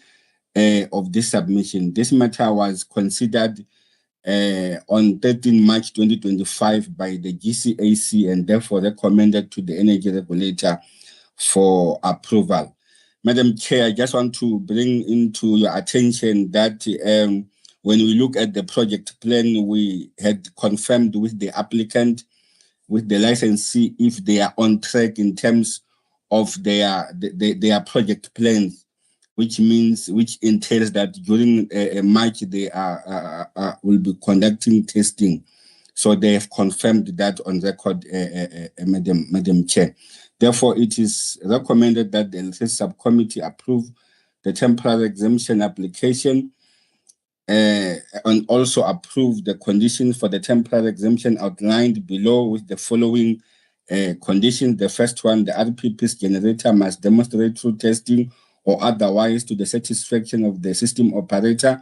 of this submission. This matter was considered on 13 March 2025 by the GCAC and therefore recommended to the energy regulator for approval. Madam Chair, I just want to bring into your attention that when we look at the project plan, we had confirmed with the applicant, with the licensee, if they are on track in terms of their project plans, which entails that during March they will be conducting testing. So they have confirmed that on record, Madam Chair. Therefore, it is recommended that the LC subcommittee approve the temporary exemption application and also approve the conditions for the temporary exemption outlined below with the following conditions. The first one, the RPP's generator must demonstrate through testing or otherwise to the satisfaction of the system operator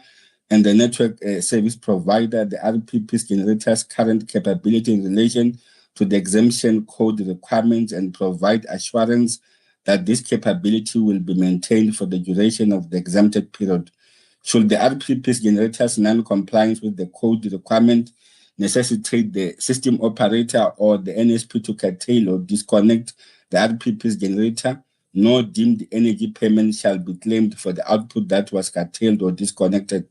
and the network service provider, the RPP's generator's current capability in relation to the exemption code requirements and provide assurance that this capability will be maintained for the duration of the exempted period. Should the RPP's generator's non-compliance with the code requirement necessitate the system operator or the NSP to curtail or disconnect the RPP's generator, no deemed energy payment shall be claimed for the output that was curtailed or disconnected.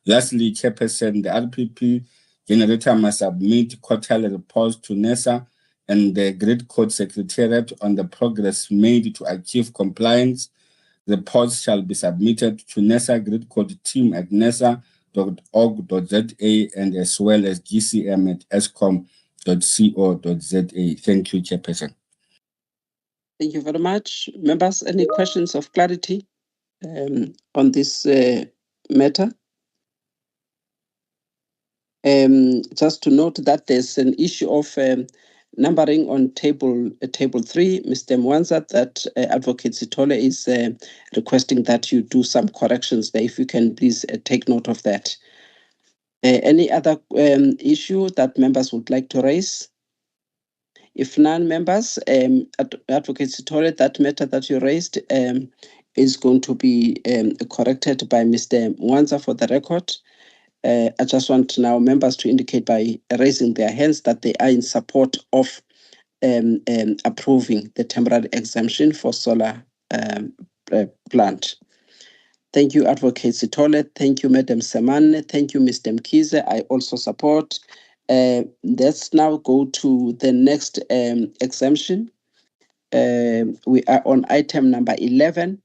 Lastly, Chairperson, the RPP generator must submit quarterly reports to NERSA and the Grid Code Secretariat on the progress made to achieve compliance. Reports shall be submitted to NERSA Grid Code team at nersa.org.za and as well as GCM at escom.co.za. Thank you, Chairperson. Thank you very much. Members, any questions of clarity on this matter? Just to note that there's an issue of numbering on table 3, Mr. Mwanza, that Advocate Sithole is requesting that you do some corrections there. If you can please take note of that. Any other issue that members would like to raise? If none, members, Advocate Sithole, that matter that you raised is going to be corrected by Mr. Mwanza for the record. I just want now members to indicate by raising their hands that they are in support of approving the temporary exemption for solar plant. Thank you, Advocate Sithole. Thank you, Madam Semane. Thank you, Mr. Mkhize. I also support. Let's now go to the next exemption. We are on item number 11.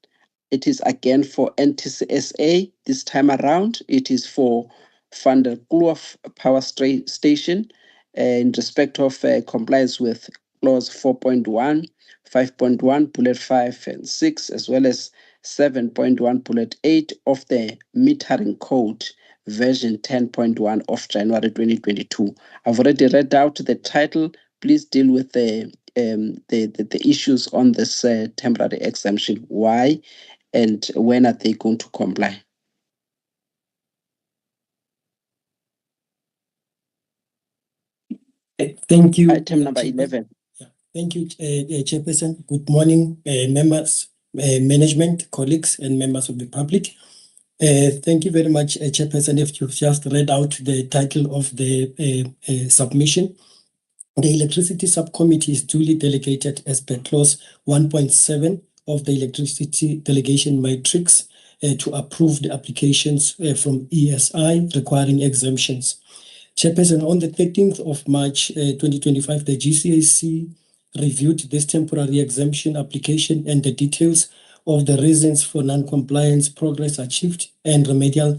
It is again for NTCSA. This time around, it is for Van der Kloof Power Station in respect of compliance with clause 4.1, 5.1, bullet 5 and 6, as well as 7.1, bullet 8 of the metering code, version 10.1 of January 2022. I've already read out the title. Please deal with the issues on this temporary exemption. Why and when are they going to comply? Thank you. Item number 11. Yeah. Thank you, Chairperson. Good morning, members, management, colleagues, and members of the public. Thank you very much, Chairperson. If you've just read out the title of the submission, the Electricity Subcommittee is duly delegated as per clause 1.7 of the Electricity Delegation Matrix to approve the applications from ESI requiring exemptions. Chairperson, on the 13th of March 2025, the GCAC reviewed this temporary exemption application and the details of the reasons for non-compliance, progress achieved, and remedial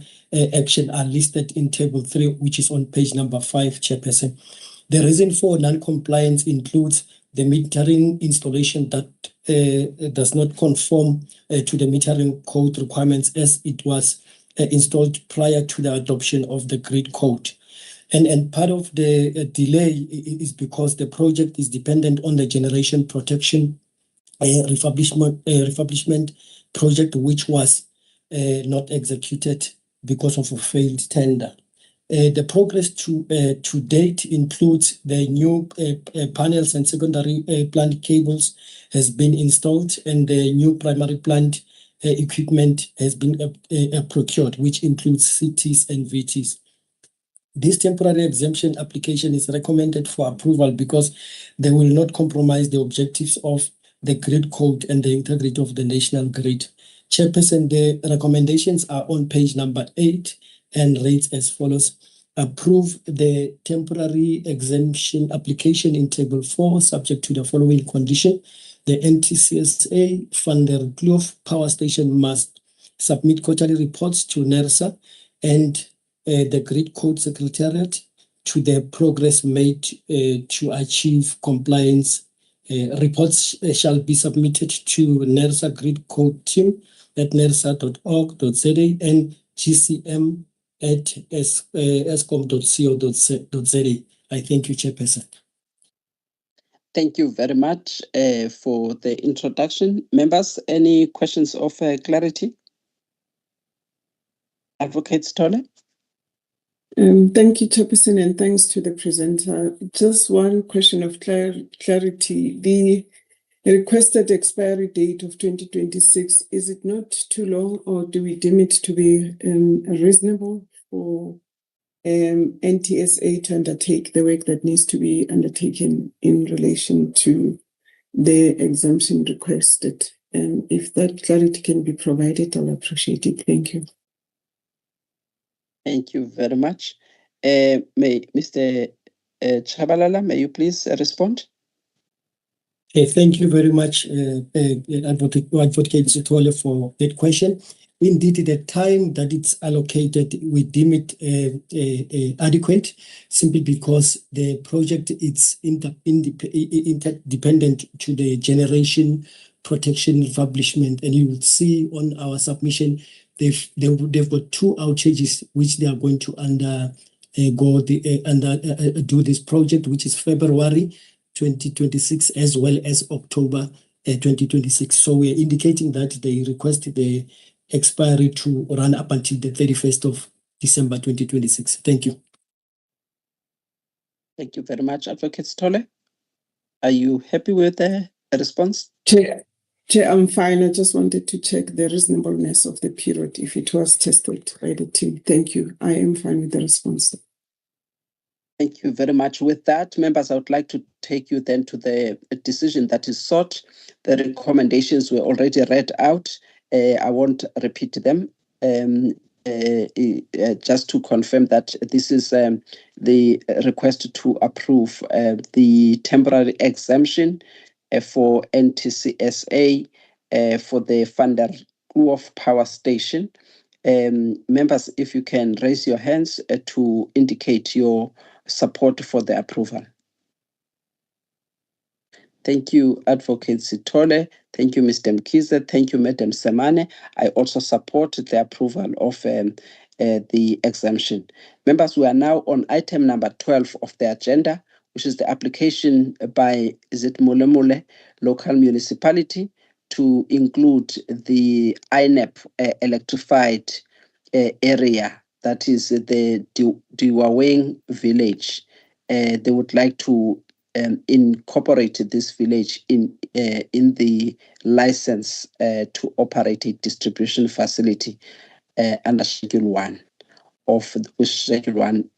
action are listed in table 3, which is on page number 5, Chairperson. The reason for non-compliance includes the metering installation that does not conform to the metering code requirements as it was installed prior to the adoption of the grid code. And part of the delay is because the project is dependent on the generation protection refurbishment project, which was not executed because of a failed tender. The progress to date includes the new panels and secondary plant cables has been installed, and the new primary plant equipment has been procured, which includes CTs and VTs. This temporary exemption application is recommended for approval because they will not compromise the objectives of the grid code and the integrity of the national grid. Chairperson, the recommendations are on page number 8 and reads as follows. Approve the temporary exemption application in table 4 subject to the following condition. The NTCSA Van der Kloof Power Station must submit quarterly reports to NERSA and the Grid Code Secretariat to the progress made to achieve compliance. Reports shall be submitted to NERSA Grid Code team at nersa.org.za and gcm@eskom.co.za. I thank you, Chairperson. Thank you very much for the introduction. Members, any questions of clarity? Advocate Sithole? Thank you, Chairperson, and thanks to the presenter. Just one question of clarity. The requested expiry date of 2026, is it not too long, or do we deem it to be reasonable for NTSA to undertake the work that needs to be undertaken in relation to the exemption requested? If that clarity can be provided, I'll appreciate it. Thank you. Thank you very much. May Mr. Chabalala, may you please respond? Thank you very much, Advocate Sithole, for that question. Indeed, the time that it's allocated, we deem it adequate, simply because the project is interdependent to the generation protection refurbishment. And you will see on our submission, they've got 2 outages which they are going to do this project, which is February 2026 as well as October 2026. So we are indicating that they requested the expiry to run up until the 31st of December 2026. Thank you. Thank you very much, Advocate Sithole. Are you happy with the response? Chair, I'm fine. I just wanted to check the reasonableness of the period if it was tested by the team. Thank you. I am fine with the response. Thank you very much. With that, members, I would like to take you then to the decision that is sought. The recommendations were already read out. I won't repeat them. Just to confirm that this is the request to approve the temporary exemption for NTCSA for the Van der Kloof Power Station. Members, if you can raise your hands to indicate your support for the approval. Thank you, Advocate Sithole. Thank you, Mr. Mkhize. Thank you, Madam Semane. I also support the approval of the exemption. Members, we are now on item number 12 of the agenda, which is the application by Molemole local municipality to include the INEP electrified area, that is the Diwaweng village. They would like to incorporate this village in the license to operate a distribution facility under Schedule 1, of which Schedule 1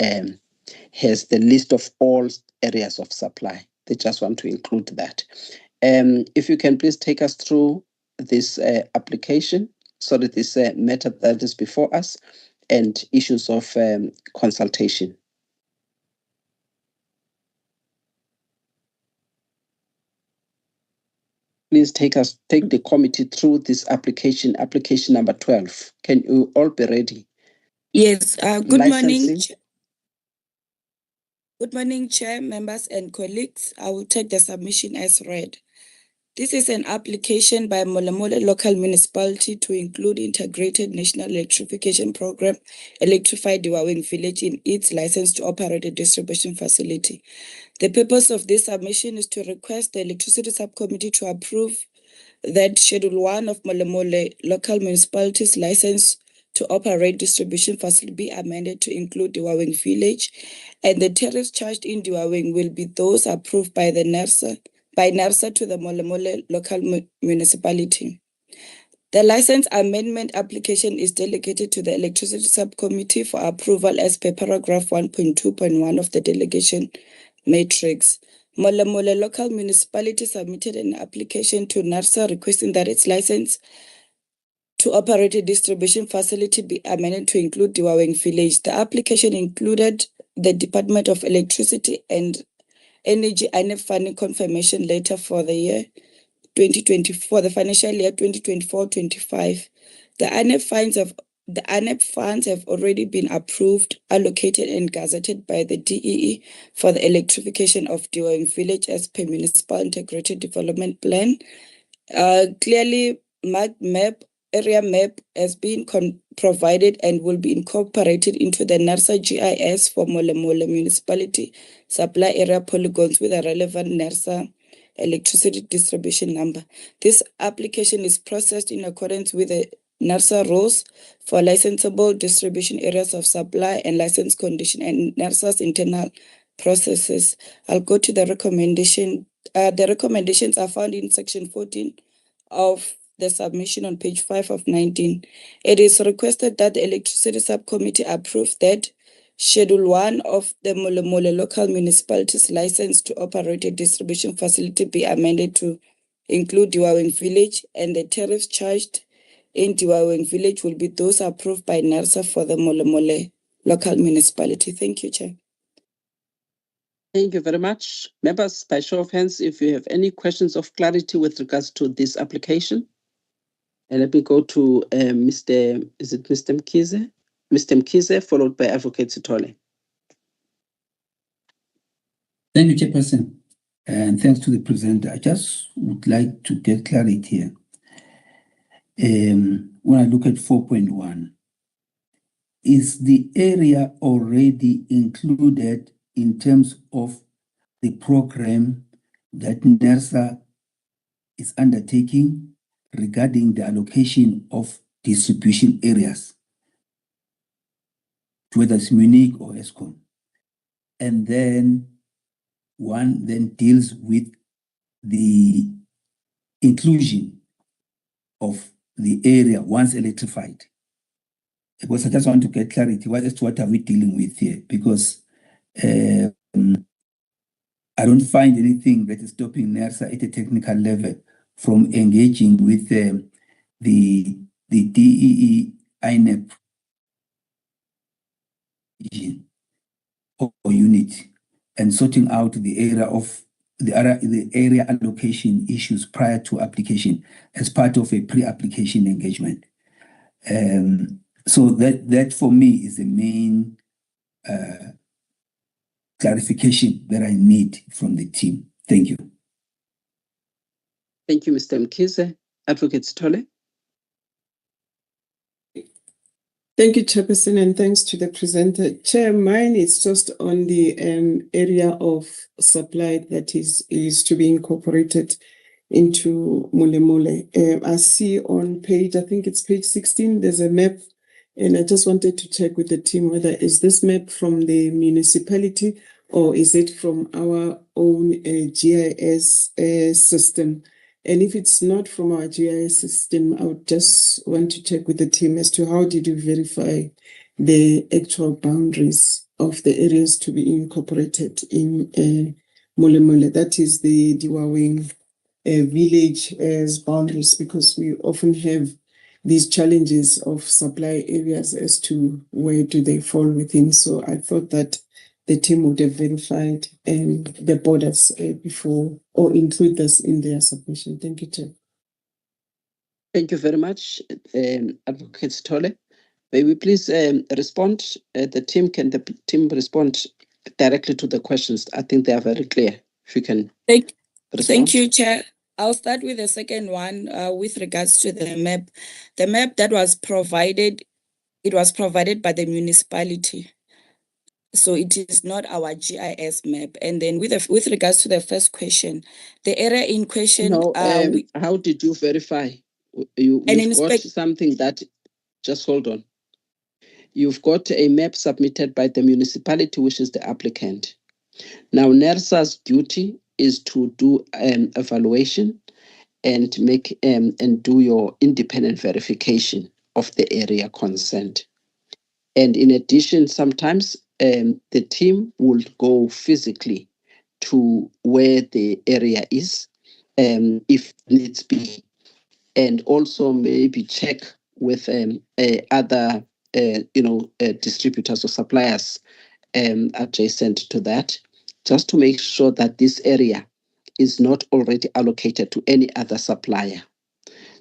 has the list of all areas of supply. They just want to include that. If you can please take us through this application, so that this matter that is before us, and issues of consultation. Please take the committee through this application number 12. Can you all be ready? Yes, good Licensing. morning. Good morning, Chair, members and colleagues. I will take the submission as read. This is an application by Molemole local municipality to include integrated national electrification program, electrify Diwaweng village in its license to operate a distribution facility. The purpose of this submission is to request the electricity subcommittee to approve that Schedule 1 of Molemole local municipality's license to operate distribution facility be amended to include Diwaweng village, and the tariffs charged in Diwaweng will be those approved by the NERSA to the Molemole local municipality. The license amendment application is delegated to the electricity subcommittee for approval as per paragraph 1.2.1 of the delegation matrix. Molemole local municipality submitted an application to NERSA requesting that its license to operate a distribution facility be amended to include Diwaweng Village. The application included the Department of Electricity and Energy INEP funding confirmation letter for the year 2024, the financial year 2024-25. The INEP funds have already been approved, allocated, and gazetted by the DEE for the electrification of Diwaweng Village as per Municipal Integrated Development Plan. Clearly, area map has been provided and will be incorporated into the NERSA GIS for Molemole Municipality supply area polygons with a relevant NERSA electricity distribution number. This application is processed in accordance with the NERSA rules for licensable distribution areas of supply and license condition and NERSA's internal processes. I'll go to the recommendation. The recommendations are found in section 14 of the submission on page 5 of 19. It is requested that the Electricity Subcommittee approve that Schedule 1 of the Molemole local municipality's license to operate a distribution facility be amended to include Diwaweng Village, and the tariffs charged in Diwaweng Village will be those approved by NERSA for the Molemole local municipality. Thank you, Chair. Thank you very much. Members, by show of hands, if you have any questions of clarity with regards to this application. And let me go to Mr. Mkize? Mr. Mkize, followed by Advocate Sithole. Thank you, Chairperson. And thanks to the presenter. I just would like to get clarity here. When I look at 4.1, is the area already included in terms of the program that NERSA is undertaking regarding the allocation of distribution areas, whether it's Munich or ESCOM? And then one then deals with the inclusion of the area once electrified. Because I just want to get clarity, what are we dealing with here? Because I don't find anything that is stopping NERSA at a technical level from engaging with the DEE INEP or unit and sorting out the area allocation issues prior to application as part of a pre-application engagement. So that for me is the main clarification that I need from the team. Thank you. Thank you, Mr. Mkize. Advocate Sithole. Thank you, Chairperson, and thanks to the presenter. Chair, mine is just on the area of supply that is to be incorporated into Molemole. I see on page, I think it's page 16, there's a map, and I just wanted to check with the team whether is this map from the municipality or is it from our own GIS system? And if it's not from our GIS system, I would just want to check with the team as to how did you verify the actual boundaries of the areas to be incorporated in Molemole. That is the Diwaweng village as boundaries, because we often have these challenges of supply areas as to where do they fall within. So I thought that the team would have verified the borders before or include this in their submission. Thank you, Chair. Thank you very much, Advocate Sithole. May we please respond? Can the team respond directly to the questions? I think they are very clear. If you can respond. Thank you, Chair. I'll start with the second one with regards to the map. The map that was provided, it was provided by the municipality. So it is not our GIS map. And then with regards to the first question, the area in question... No, how did you verify? You've got something that... Just hold on. You've got a map submitted by the municipality, which is the applicant. Now, NERSA's duty is to do an evaluation and make and do your independent verification of the area concerned. And in addition, sometimes the team will go physically to where the area is, if needs be, and also maybe check with other distributors or suppliers adjacent to that, just to make sure that this area is not already allocated to any other supplier.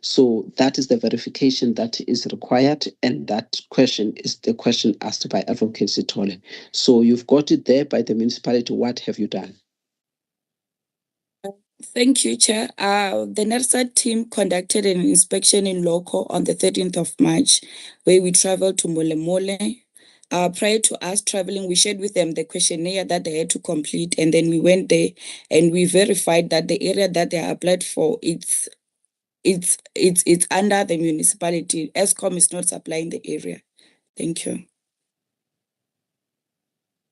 So that is the verification that is required, and that question is the question asked by Advocate Sithole. So you've got it there by the municipality. What have you done? Thank you, Chair. The NERSA team conducted an inspection in Loco on the 13th of March, where we traveled to Molemole. Prior to us traveling, we shared with them the questionnaire that they had to complete, and then we went there and we verified that the area that they applied for, it's under the municipality. Eskom is not supplying the area. Thank you.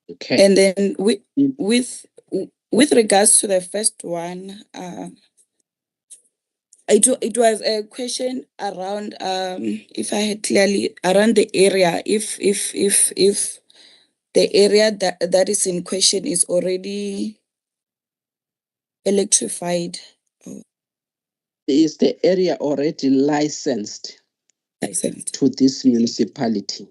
Okay. And then with regards to the first one, it was a question around if I had clearly around the area, if the area that is in question is already electrified. Is the area already licensed to this municipality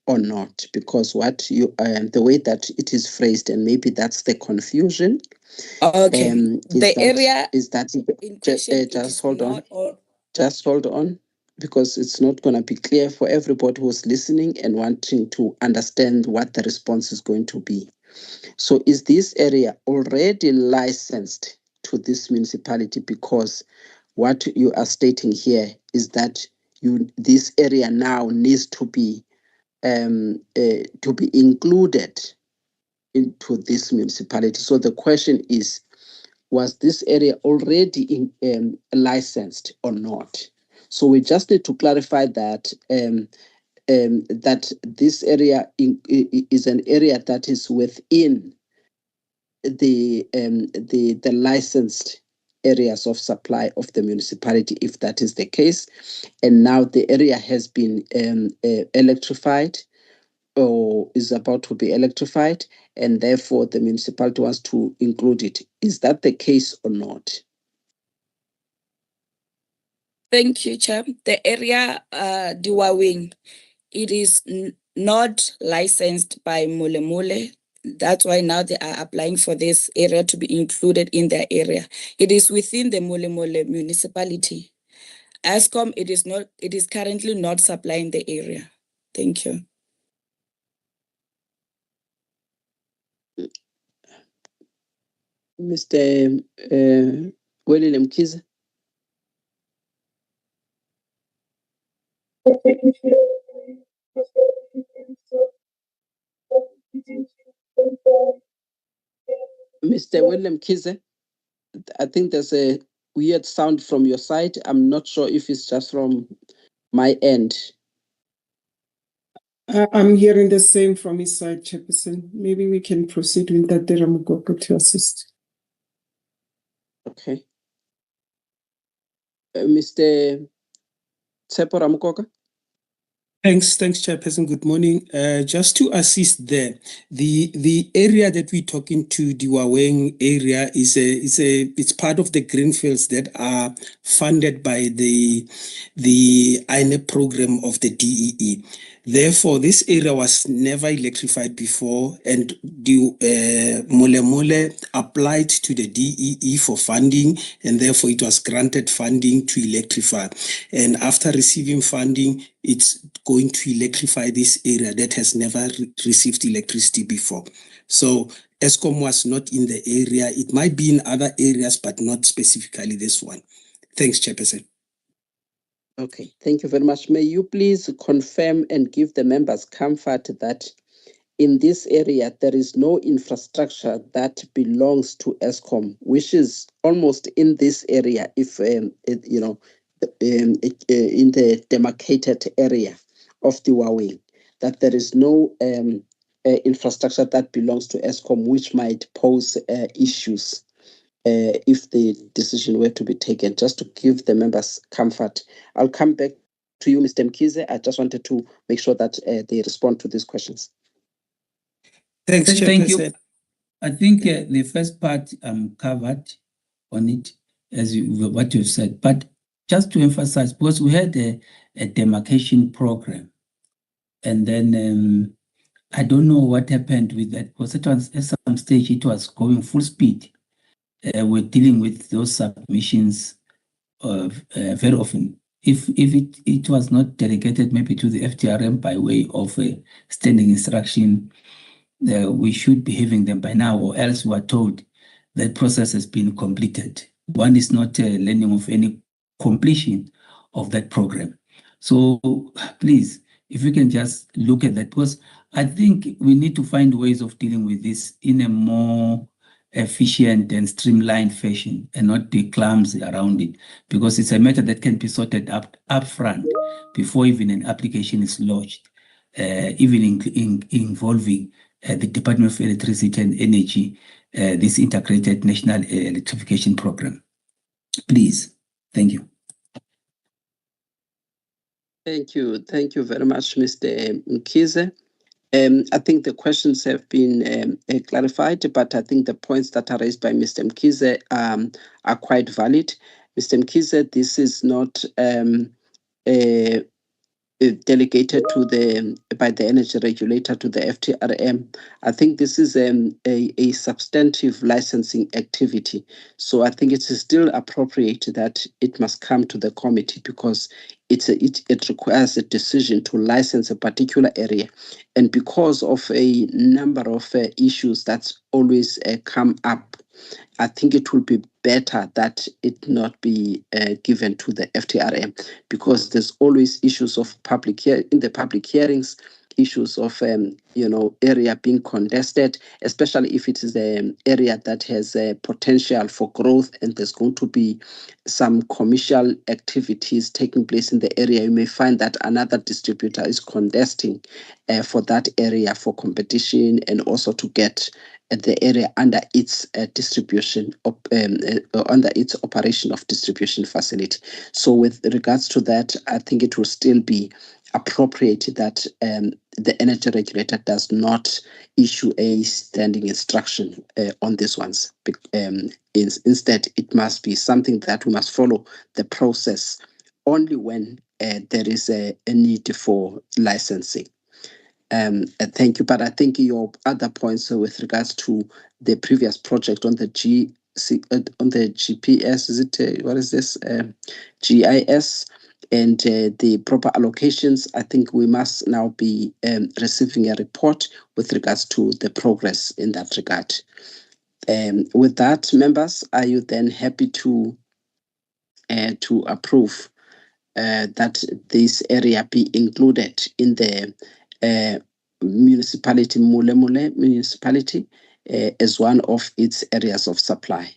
or not? Because what you the way that it is phrased, and maybe that's the confusion. Okay. Area is that in question, just hold on. Just hold on, because it's not going to be clear for everybody who's listening and wanting to understand what the response is going to be. So is this area already licensed to this municipality? Because what you are stating here is that this area now needs to be included into this municipality. So the question is, was this area already licensed or not? So we just need to clarify that that this area is an area that is within the licensed areas of supply of the municipality, if that is the case. And now the area has been electrified, or is about to be electrified, and therefore the municipality wants to include it. Is that the case or not? Thank you, Chair. The area Diwawing, it is not licensed by Molemole. That's why now they are applying for this area to be included in their area. It is within the Molemole municipality. Eskom, it is currently not supplying the area. Thank you. Mr. William Mkhize. Mr. William Mkhize, I think there's a weird sound from your side. I'm not sure if it's just from my end. I'm hearing the same from his side, Chairperson. Maybe we can proceed with that, Ramakoko, to assist. Okay. Mr. Tsepo Ramakoko. Thanks, Chairperson. Good morning. Just to assist there, the area that we're talking to, the Diwaweng area, it's part of the greenfields that are funded by the INEP program of the DEE. Therefore, this area was never electrified before, and the Molemole applied to the DEE for funding, and therefore it was granted funding to electrify. And after receiving funding, it's going to electrify this area that has never received electricity before. So Eskom was not in the area. It might be in other areas, but not specifically this one. Thanks, Chairperson. Okay, thank you very much. May you please confirm and give the members comfort that in this area, there is no infrastructure that belongs to Eskom, which is almost in this area, if in the demarcated area of the Diwaweng, that there is no infrastructure that belongs to Eskom, which might pose issues if the decision were to be taken, just to give the members comfort. I'll come back to you, Mr. Mkhize. I just wanted to make sure that they respond to these questions. Thanks, Chairperson. I think the first part covered on it, what you've said, but just to emphasize, because we had a demarcation program, and then I don't know what happened with that, because at some stage it was going full speed. We're dealing with those submissions very often. If it was not delegated maybe to the FTRM by way of a standing instruction, we should be having them by now, or else we are told that process has been completed. One is not learning of any completion of that program. So please, if we can just look at that, because I think we need to find ways of dealing with this in a more efficient and streamlined fashion and not be clumsy around it, because it's a matter that can be sorted up front before even an application is lodged, even involving the Department of Electricity and Energy, this integrated national electrification program. Please, thank you. Thank you. Thank you very much, Mr. Mkhize. I think the questions have been clarified, but I think the points that are raised by Mr. Mkhize are quite valid. Mr. Mkhize, this is not delegated by the energy regulator to the FTRM. I think this is a substantive licensing activity. So I think it is still appropriate that it must come to the committee, because it requires a decision to license a particular area. And because of a number of issues that always come up, I think it will be better that it not be given to the FTRM, because there's always issues of in the public hearings, issues of area being contested, especially if it is an area that has potential for growth and there's going to be some commercial activities taking place in the area. You may find that another distributor is contesting for that area for competition and also to get the area under its distribution under its operation of distribution facility. So with regards to that, I think it will still be appropriate that the energy regulator does not issue a standing instruction on these ones. Instead, it must be something that we must follow the process only when there is a need for licensing. Thank you. But I think your other points with regards to the previous project on the GPS, is it what is this GIS, and the proper allocations, I think we must now be receiving a report with regards to the progress in that regard. With that, members, are you then happy to approve that this area be included in the municipality, Mulemule municipality, as one of its areas of supply?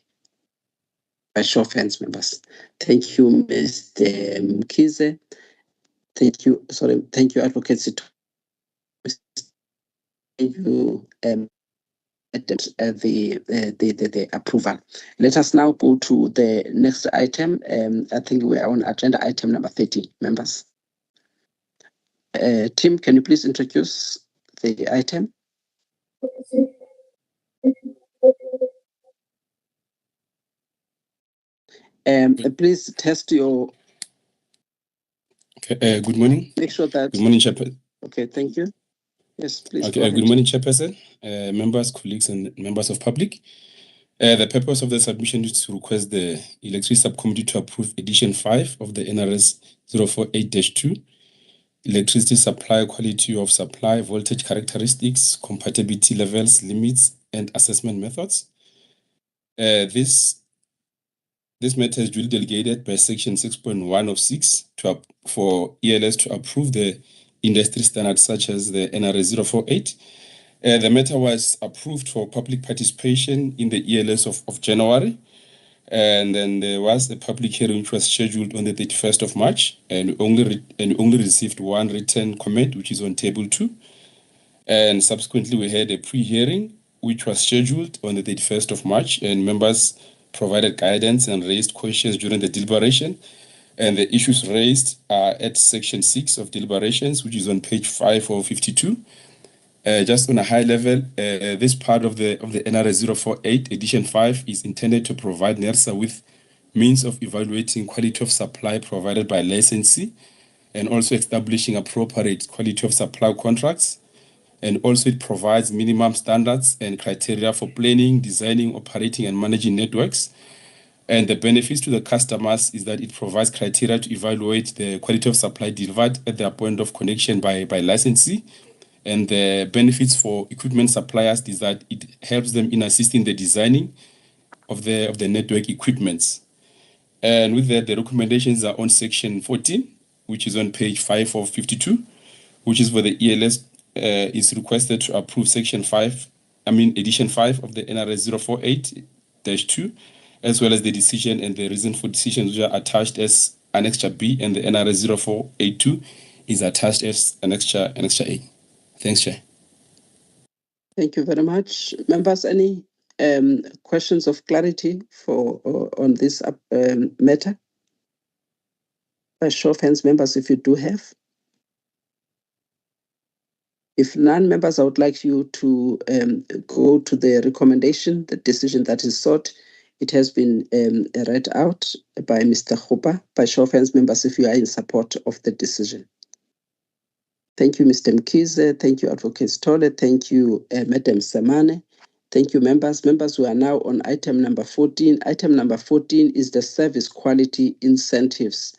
By show of hands, members. Thank you, Mr. Mkhize. Thank you. Sorry, thank you, Advocate Sito. Thank you, the approval. Let us now go to the next item. I think we are on agenda item number 30, members. Tim, can you please introduce the item? Please test your... Okay, good morning. Make sure that... Good morning, Chairperson. Okay, thank you. Yes, please. Okay, good morning, Chairperson, members, colleagues, and members of public. The purpose of the submission is to request the Electricity Subcommittee to approve Edition 5 of the NRS 048-2, Electricity Supply, Quality of Supply, Voltage Characteristics, Compatibility Levels, Limits, and Assessment Methods. This matter is duly delegated by Section 6.1 of 6 for ELS to approve the industry standards such as the NRS 048. The matter was approved for public participation in the ELS of January, and then there was a public hearing which was scheduled on the 31st of March, and only received one written comment, which is on table 2. And subsequently, we had a pre-hearing which was scheduled on the 31st of March, and members provided guidance and raised questions during the deliberation. And the issues raised are at Section 6 of deliberations, which is on page 5 of 52. Just on a high level, this part of the NRA 048 edition 5 is intended to provide NERSA with means of evaluating quality of supply provided by licensee, and also establishing appropriate quality of supply contracts. And also it provides minimum standards and criteria for planning, designing, operating, and managing networks. And the benefits to the customers is that it provides criteria to evaluate the quality of supply delivered at their point of connection by licensee. And the benefits for equipment suppliers is that it helps them in assisting the designing of the network equipments. And with that, the recommendations are on section 14, which is on page 5 of 52, which is where the ELS is requested to approve edition 5 of the NRA 048-2, as well as the decision and the reason for decisions which are attached as Annexure B, and the NRA 0482 is attached as Annexure A. Thanks, Chair. Thank you very much. Members, any questions of clarity on this matter? By show of hands, members, if you do have. If none, members, I would like you to go to the recommendation, the decision that is sought. It has been read out by Mr. Hooper. By show of hands, members, if you are in support of the decision. Thank you, Mr. Mkhize. Thank you, Advocate Stolle. Thank you, Madam Semane. Thank you, members. Members, we are now on item number 14. Item number 14 is the service quality incentives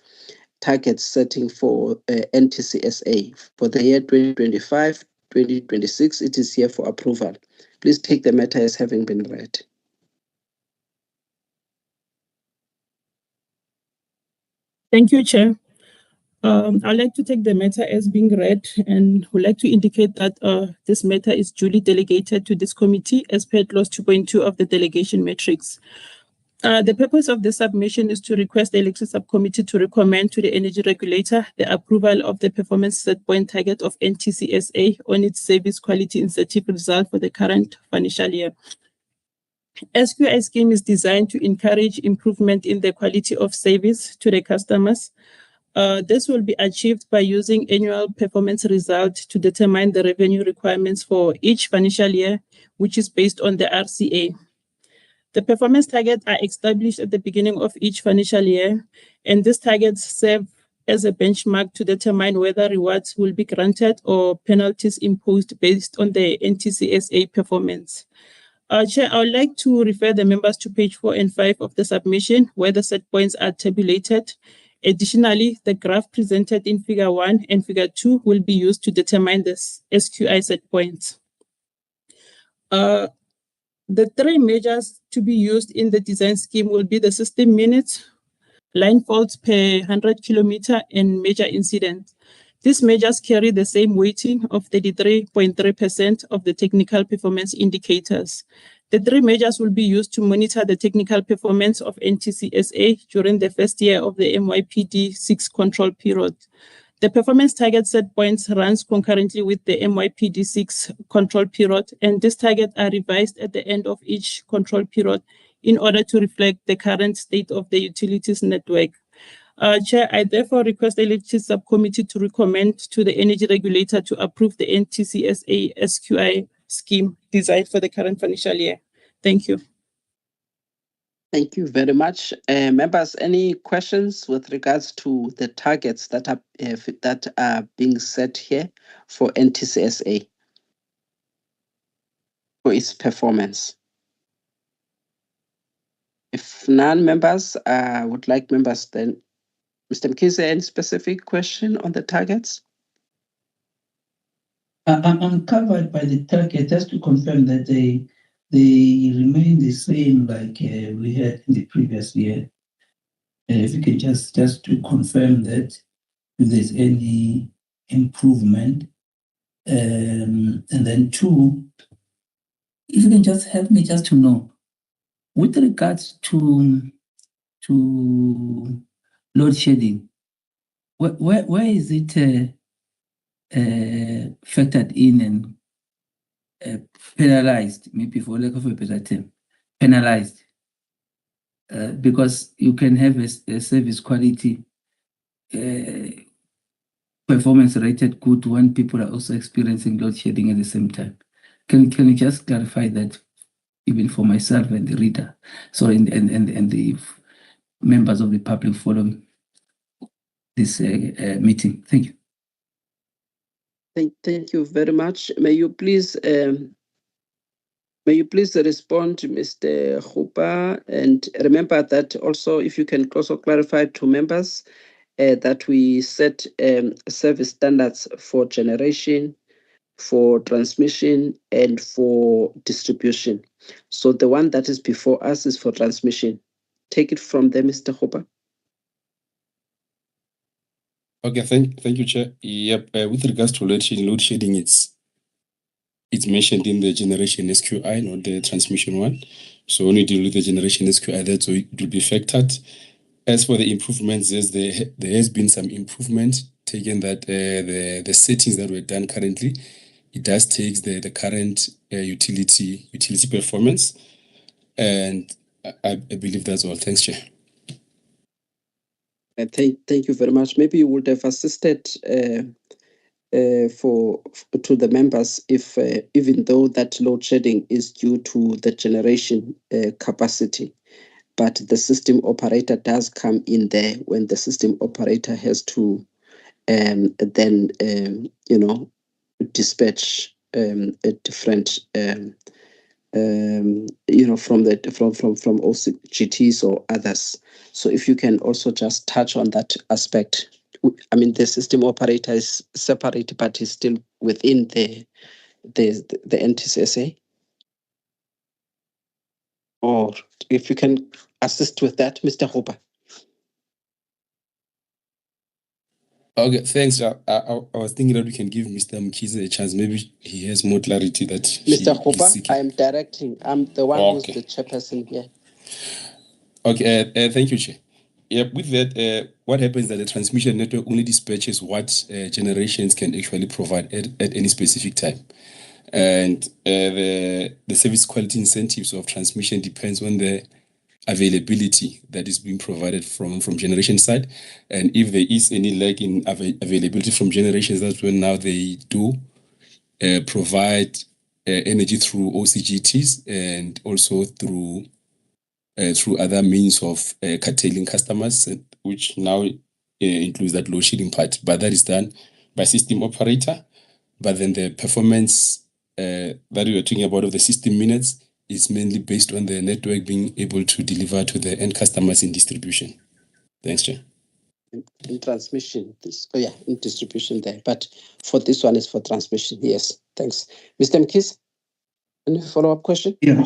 target setting for NTCSA for the year 2025-2026. It is here for approval. Please take the matter as having been read. Thank you, Chair. I'd like to take the matter as being read and would like to indicate that this matter is duly delegated to this committee as per clause 2.2 of the delegation matrix. The purpose of the submission is to request the elected subcommittee to recommend to the energy regulator the approval of the performance set point target of NTCSA on its service quality incentive result for the current financial year. SQI scheme is designed to encourage improvement in the quality of service to the customers. This will be achieved by using annual performance result to determine the revenue requirements for each financial year, which is based on the RCA. The performance targets are established at the beginning of each financial year, and these targets serve as a benchmark to determine whether rewards will be granted or penalties imposed based on the NTCSA performance. Chair, I would like to refer the members to page 4 and 5 of the submission, where the set points are tabulated. Additionally, the graph presented in Figure 1 and Figure 2 will be used to determine the SQI set points. The three measures to be used in the design scheme will be the system minutes, line faults per 100 kilometer, and major incidents. These measures carry the same weighting of 33.3% of the technical performance indicators. The three measures will be used to monitor the technical performance of NTCSA during the first year of the MYPD 6 control period. The performance target set points runs concurrently with the MYPD 6 control period, and these targets are revised at the end of each control period in order to reflect the current state of the utilities network. Chair, I therefore request the elected subcommittee to recommend to the energy regulator to approve the NTCSA SQI scheme designed for the current financial year. Thank you. Thank you very much. Members, any questions with regards to the targets that are being set here for NTCSA for its performance? If none, members, I would like members then. Mr. Mkhize, any specific question on the targets? I'm covered by the target, just to confirm that they remain the same like we had in the previous year. If you can just to confirm that if there's any improvement. And then two, if you can just help me just to know, with regards to load shedding, where is it factored in and penalized, maybe for lack of a better term, penalized? Because you can have a service quality performance rated good when people are also experiencing load shedding at the same time? Can you just clarify that even for myself and the reader, and the members of the public following this meeting? Thank you. Thank you very much. May you please respond to Mr. Khupa, and remember that also if you can also clarify to members that we set service standards for generation, for transmission, and for distribution. So the one that is before us is for transmission. Take it from there, Mr. Khupa. Okay, thank you, Chair. Yep, with regards to load shedding, it's mentioned in the generation SQI, not the transmission one. So when we deal with the generation SQI, that so it will be factored. As for the improvements, there has been some improvement, taken that the settings that were done currently, it does take the current utility performance, and I believe that's all. Thanks, Chair. Thank you very much. Maybe you would have assisted to the members if even though that load shedding is due to the generation capacity, but the system operator does come in there when the system operator has to dispatch a different from OCGTs or others. So if you can also just touch on that aspect. I mean, the system operator is separate, but is still within the NTSA. Or if you can assist with that, Mr. Khupa. Okay, thanks. I was thinking that we can give Mr. Mkhize a chance. Maybe he has more clarity that Mr. Khupa, I'm directing. I'm the one who's the chairperson here. Okay, thank you, Chair. Yeah, with that, what happens is that the transmission network only dispatches what generations can actually provide at any specific time. And the service quality incentives of transmission depends on the availability that is being provided from generation side. And if there is any lag in availability from generations, that's when now they do provide energy through OCGTs and also through other means of curtailing customers, which now includes that load shedding part. But that is done by system operator. But then the performance that we were talking about of the system minutes is mainly based on the network being able to deliver to the end customers in distribution. Thanks, Chair. In transmission, in distribution there. But for this one is for transmission. Yes, thanks. Mr. Mkhize, any follow-up question? Yeah.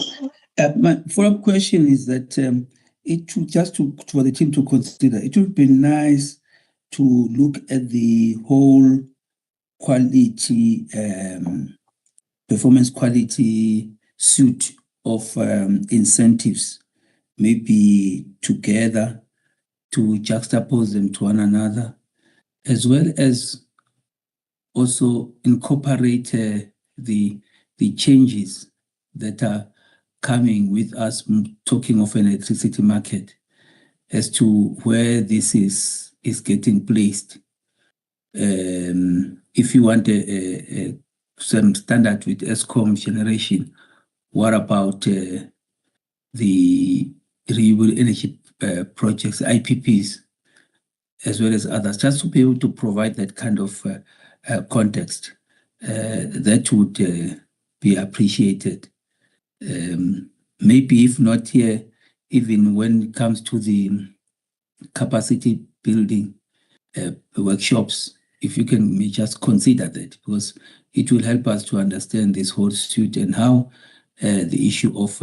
My follow-up question is that it should for the team to consider, it would be nice to look at the whole quality, performance quality suite of incentives, maybe together to juxtapose them to one another, as well as also incorporate the changes that are coming with us talking of an electricity market as to where this is getting placed. If you want some standard with Eskom generation, what about the renewable energy projects, IPPs, as well as others, just to be able to provide that kind of context that would be appreciated. Maybe if not here, even when it comes to the capacity building workshops, if you can just consider that, because it will help us to understand this whole suite and how the issue of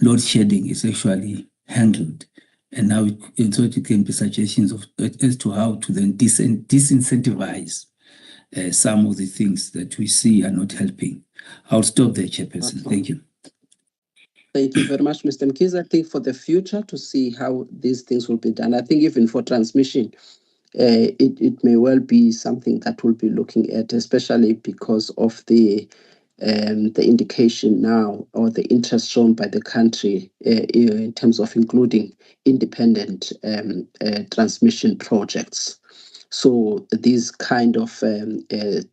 load shedding is actually handled, and how so it can be suggestions as to how to then disincentivize some of the things that we see are not helping. I'll stop there, Chairperson. Thank you. Thank you very much, Mr. Mkhize. I think for the future to see how these things will be done, I think even for transmission, it may well be something that we'll be looking at, especially because of the the indication now or the interest shown by the country in terms of including independent transmission projects. So these kind of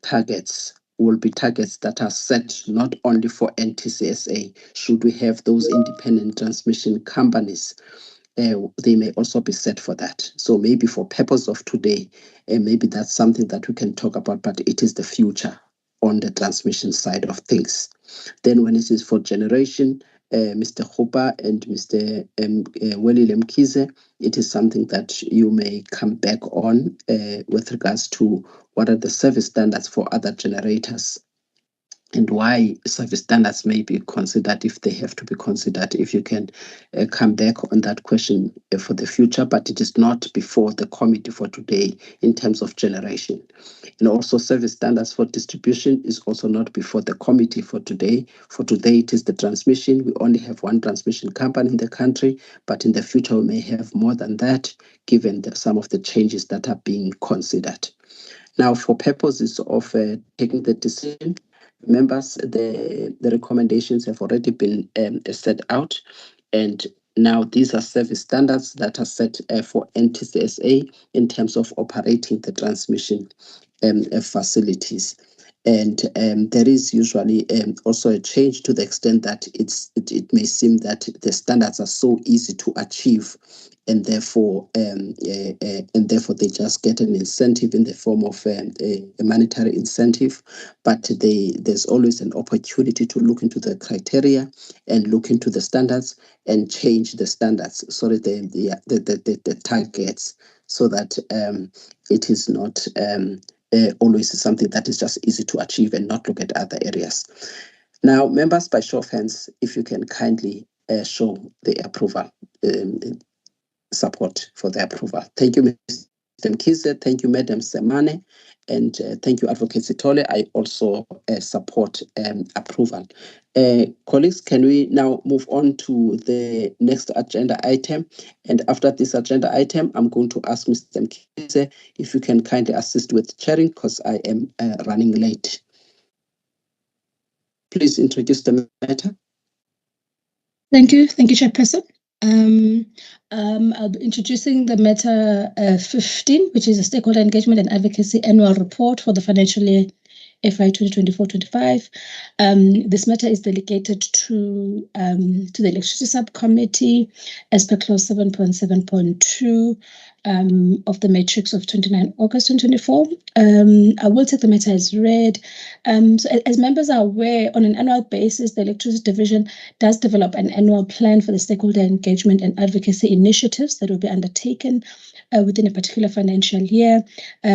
targets will be targets that are set not only for NTCSA. Should we have those independent transmission companies, they may also be set for that. So maybe for purpose of today, maybe that's something that we can talk about, but it is the future on the transmission side of things. Then when it is for generation, Mr. Hopa and Mr. Welile Mkhize, it is something that you may come back on with regards to what are the service standards for other generators and why service standards may be considered if they have to be considered. If you can come back on that question for the future, but it is not before the committee for today in terms of generation. And also service standards for distribution is also not before the committee for today. For today, it is the transmission. We only have one transmission company in the country, but in the future, we may have more than that, given some of the changes that are being considered. Now, for purposes of taking the decision, members, the recommendations have already been set out, and now these are service standards that are set for NTCSA in terms of operating the transmission facilities. And there is usually also a change to the extent that it may seem that the standards are so easy to achieve, and therefore they just get an incentive in the form of a monetary incentive. But there's always an opportunity to look into the criteria and look into the standards and change the standards, sorry, the targets, so that it is not always something that is just easy to achieve and not look at other areas. Now, members, by show of hands, if you can kindly show the approval, support for the approval. Thank you, Mr. Mkhize. Thank you, Madam Semane. And thank you, Advocate Sithole. I also support approval. Colleagues, can we now move on to the next agenda item? And after this agenda item, I'm going to ask Mr. Mkhize if you can kindly assist with chairing, because I am running late. Please introduce the matter. Thank you, Chairperson. I'll be introducing the matter 15, which is a stakeholder engagement and advocacy annual report for the financial year FY 2024-25. This matter is delegated to the electricity subcommittee as per clause 7.7.2 of the matrix of 29 August 2024. I will take the matter as read. So as members are aware, on an annual basis, the Electricity Division does develop an annual plan for the stakeholder engagement and advocacy initiatives that will be undertaken within a particular financial year.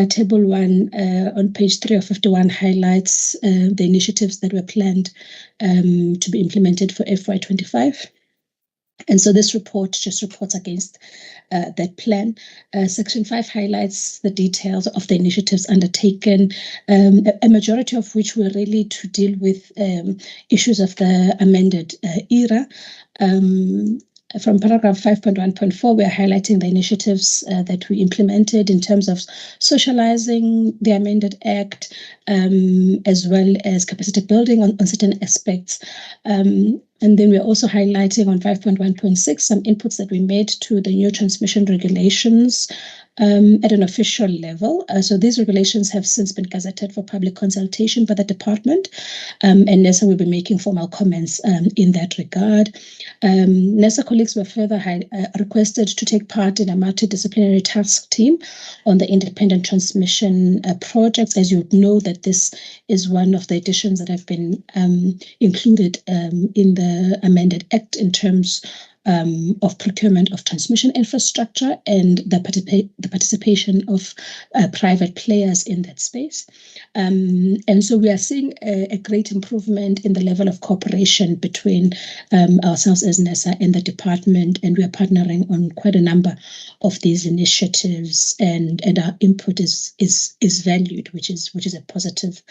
Table 1 on page 3 of 51 highlights the initiatives that were planned to be implemented for FY 25. And so this report just reports against that plan. Section 5 highlights the details of the initiatives undertaken, a majority of which were really to deal with issues of the amended ERA. From paragraph 5.1.4, we're highlighting the initiatives that we implemented in terms of socializing the amended Act, as well as capacity building on certain aspects. And then we're also highlighting on 5.1.6 some inputs that we made to the new transmission regulations at an official level. So these regulations have since been gazetted for public consultation by the department, and NERSA will be making formal comments in that regard. NERSA colleagues were further requested to take part in a multidisciplinary task team on the independent transmission projects. As you would know, that this is one of the additions that have been included in the amended Act in terms of procurement of transmission infrastructure and the participation of private players in that space. And so we are seeing a great improvement in the level of cooperation between ourselves as NERSA and the department, and we are partnering on quite a number of these initiatives, and our input is valued, which is a positive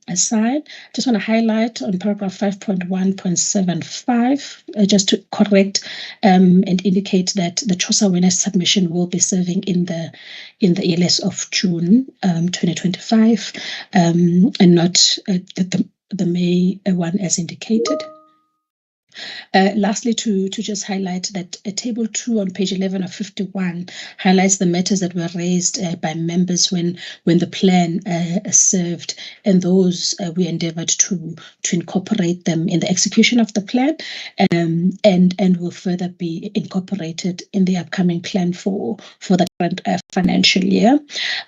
aside. Just want to highlight on paragraph 5.1.75, just to correct and indicate that the TROSA awareness submission will be serving in the ELS of June 2025, and not the May one as indicated. Lastly, to just highlight that table 2 on page 11 of 51 highlights the matters that were raised by members when the plan served, and those we endeavored to incorporate them in the execution of the plan, and will further be incorporated in the upcoming plan for the current financial year.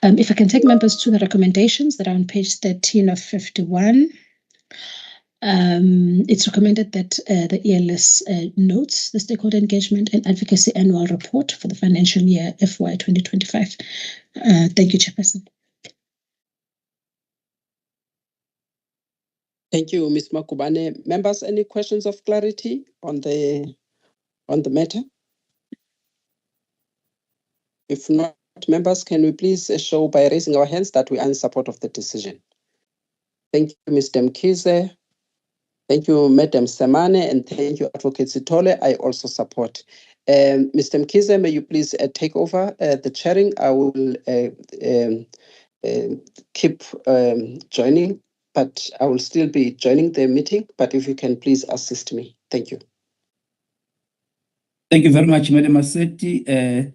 If I can take members to the recommendations that are on page 13 of 51. It's recommended that the ELS notes the stakeholder engagement and advocacy annual report for the financial year FY 2025. Thank you, Chairperson. Thank you, Ms. Makubane. Members, any questions of clarity on the matter? If not, members, can we please show by raising our hands that we are in support of the decision? Thank you, Mr. Mkhize. Thank you, Madam Semane, and thank you, Advocate Sithole. I also support. Mr. Mkhize, may you please take over the chairing? I will keep joining, but I will still be joining the meeting. But if you can please assist me. Thank you. Thank you very much, Madam Maseti.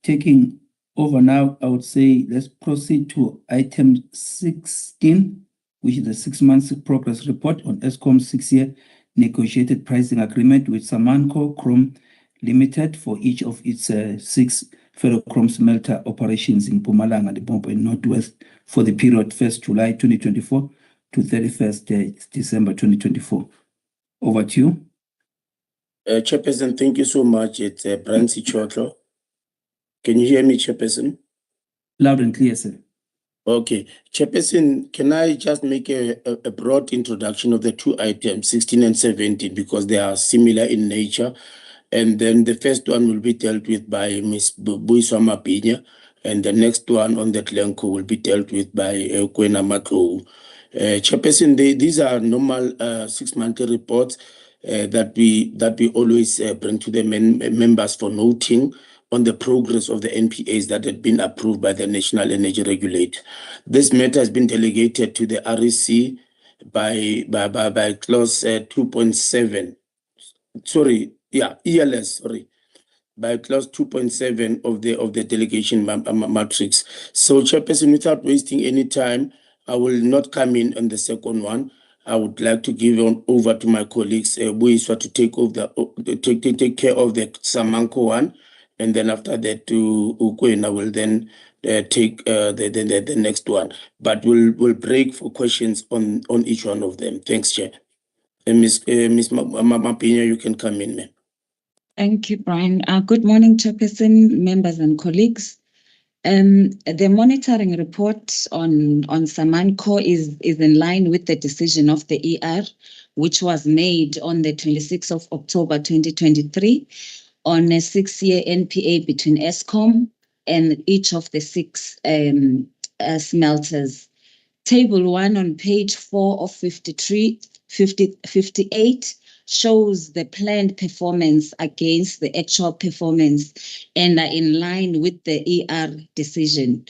Taking over now, I would say let's proceed to item 16, which is the 6 months progress report on Eskom's 6-year negotiated pricing agreement with Samanco Chrome Limited for each of its 6 ferrochrome smelter operations in Mpumalanga, Limpopo, and Northwest for the period 1st July 2024 to 31st December 2024. Over to you. Chairperson, thank you so much. It's Brian Sichotlo. Can you hear me, Chairperson? Loud and clear, sir. Okay. Chairperson, can I just make a broad introduction of the 2 items, 16 and 17, because they are similar in nature? And then the first one will be dealt with by Ms. Buiswa Mapinya, and the next one on the Glencoe will be dealt with by Kwena Matlou. Chairperson, these are normal 6-monthly reports that we always bring to the members for noting on the progress of the NPAs that had been approved by the National Energy Regulator. This matter has been delegated to the REC by clause 2.7. Sorry, yeah, ELS, sorry, by clause 2.7 of the delegation matrix. So, Chairperson, without wasting any time, I will not come in on the second one. I would like to give over to my colleagues, Buiswa, to take care of the Samanco one, and then after that, Ukwena will then take the next one. But we'll break for questions on each one of them. Thanks, Chair. And Ms. Mapinya, you can come in, ma'am. Thank you, Brian. Good morning, Chairperson, members and colleagues. The monitoring report on Samanco is in line with the decision of the ER, which was made on the 26th of October 2023 on a 6-year NPA between Eskom and each of the 6 smelters. Table 1 on page 4 of 58 shows the planned performance against the actual performance and are in line with the ER decision.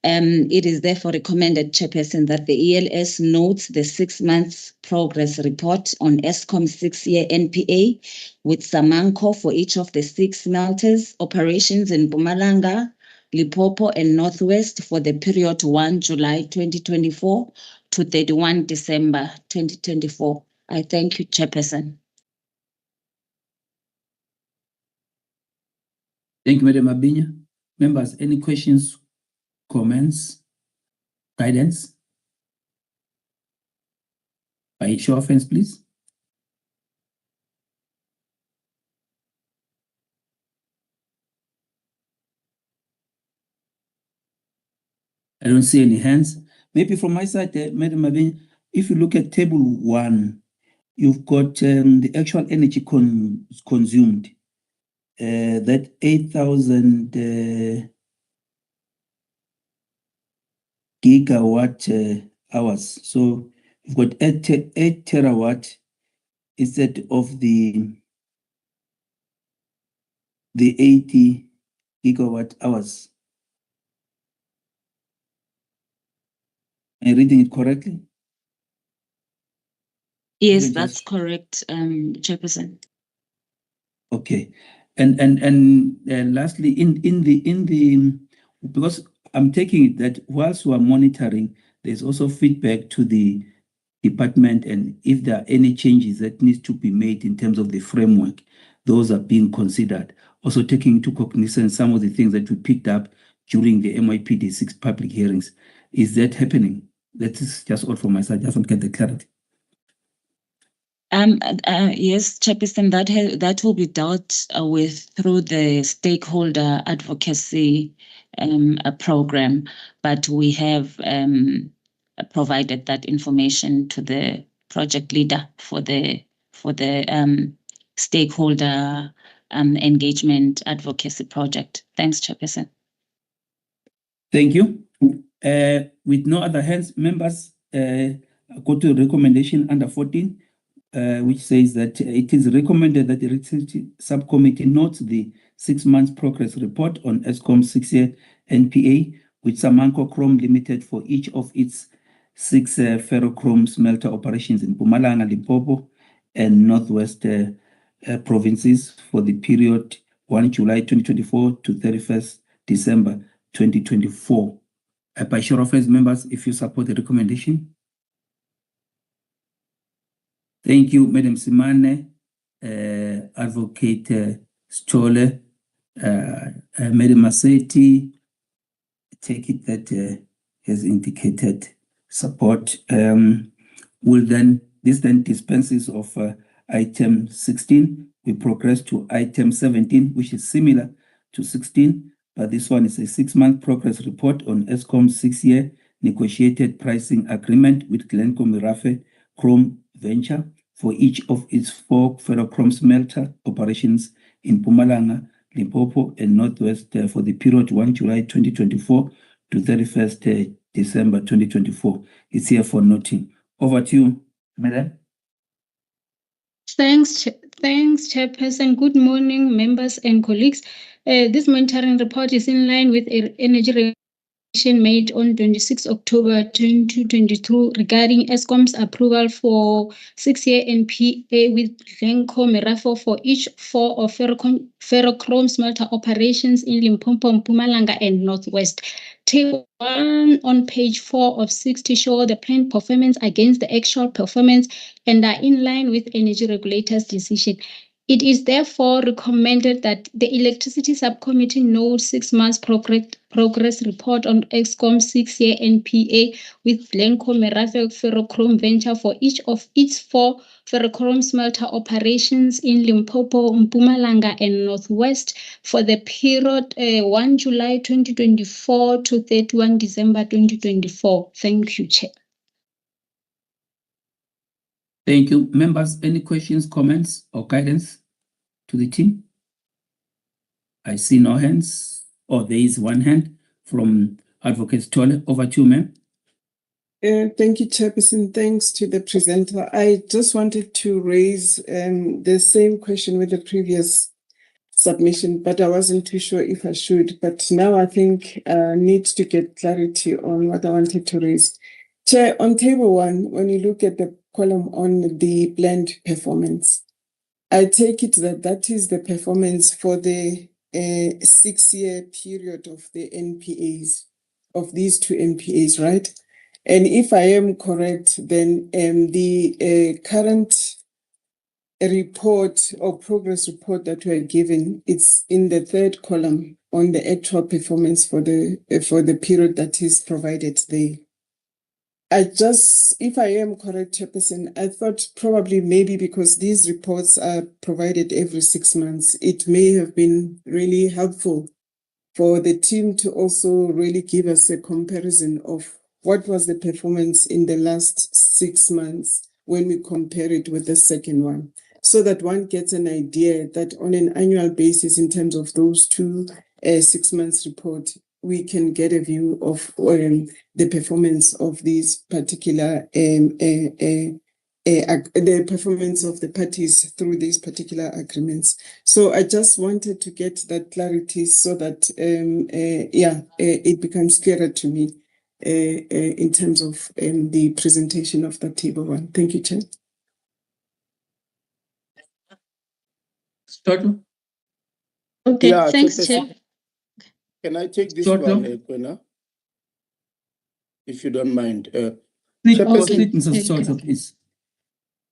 It is therefore recommended, Chairperson, that the ELS notes the 6 months progress report on Eskom's 6-year NPA with Samanco for each of the 6 smelters operations in Mpumalanga, Limpopo, and Northwest for the period 1 July 2024 to 31 December 2024. I thank you, Chairperson. Thank you, Madam Mapinya. Members, any questions, comments, guidance? By show of hands, please. I don't see any hands. Maybe from my side, Madam Mapinya, if you look at table 1, you've got the actual energy consumed. That 8,000 gigawatt hours. So you've got 8 terawatt instead of the 80 gigawatt hours. Am I reading it correctly? Yes, that's correct, Chairperson. Okay. And lastly, in the because I'm taking it that whilst we are monitoring, there's also feedback to the department, and if there are any changes that needs to be made in terms of the framework, those are being considered. Also taking into cognizance some of the things that we picked up during the MYPD 6 public hearings. Is that happening? That is just all from my side. Just want to get the clarity. Yes, Chairperson, that will be dealt with through the stakeholder advocacy program, but we have provided that information to the project leader for the stakeholder engagement advocacy project. Thanks, Chairperson. Thank you. With no other hands, members, go to recommendation under 14. Which says that it is recommended that the research subcommittee notes the 6 months progress report on Eskom's 6-year NPA with Samanco Chrome Limited for each of its 6 ferrochrome smelter operations in Mpumalanga, Limpopo, and Northwest provinces for the period 1 July 2024 to 31st December 2024. By show of hands, members, if you support the recommendation. Thank you, Madam Simane, Advocate Stolle, Madam Maseti. Take it that has indicated support. This then dispenses of item 16. We progress to item 17, which is similar to 16, but this one is a 6-month progress report on Eskom's 6-year negotiated pricing agreement with Glencore Merafe Chrome Venture for each of its 4 ferrochrome smelter operations in Mpumalanga, Limpopo, and Northwest for the period 1 July 2024 to 31st December 2024. It's here for noting. Over to you, Madam. Thanks, Chairperson. Good morning, members and colleagues. This monitoring report is in line with energy regulation made on 26 October 2022 regarding Eskom's approval for 6-year NPA with Glencore Merafe for each 4 of ferrochrome smelter operations in Limpopo, Mpumalanga, and Northwest. Table 1 on page 4 of 60 show the planned performance against the actual performance and are in line with energy regulators' decision. It is therefore recommended that the Electricity Subcommittee notes 6 months progress report on Eskom's 6-year NPA with Glencore Merafe Ferrochrome Venture for each of its 4 ferrochrome smelter operations in Limpopo, Mpumalanga, and Northwest for the period 1 July 2024 to 31 December 2024. Thank you, Chair. Thank you. Members, any questions, comments, or guidance to the team? I see no hands. Oh, there is one hand from Advocate Stolle. Over to you, ma'am. Thank you, Chairperson. Thanks to the presenter. I just wanted to raise the same question with the previous submission, but I wasn't too sure if I should. But now I think I need to get clarity on what I wanted to raise. Chair, on table 1, when you look at the column on the blend performance, I take it that that is the performance for the 6-year period of the NPAs, of these 2 NPAs, right? And if I am correct, then the current report or progress report that we are given, it's in the 3rd column on the actual performance for the period that is provided there. If I am correct, Chairperson, I thought probably maybe because these reports are provided every 6 months, it may have been really helpful for the team to also really give us a comparison of what was the performance in the last 6 months when we compare it with the second one, so that one gets an idea that on an annual basis in terms of those 2 6 months report, we can get a view of the performance of these particular the performance of the parties through these particular agreements. So I just wanted to get that clarity so that it becomes clearer to me in terms of the presentation of the table 1. Thank you, Chair. Stotlo? Okay, Yeah, thanks, Chairperson. Chair. Can I take this Stotlo? one, Kwena? If you don't mind. Please Chairperson, proceed, Mr. Stotlo, please.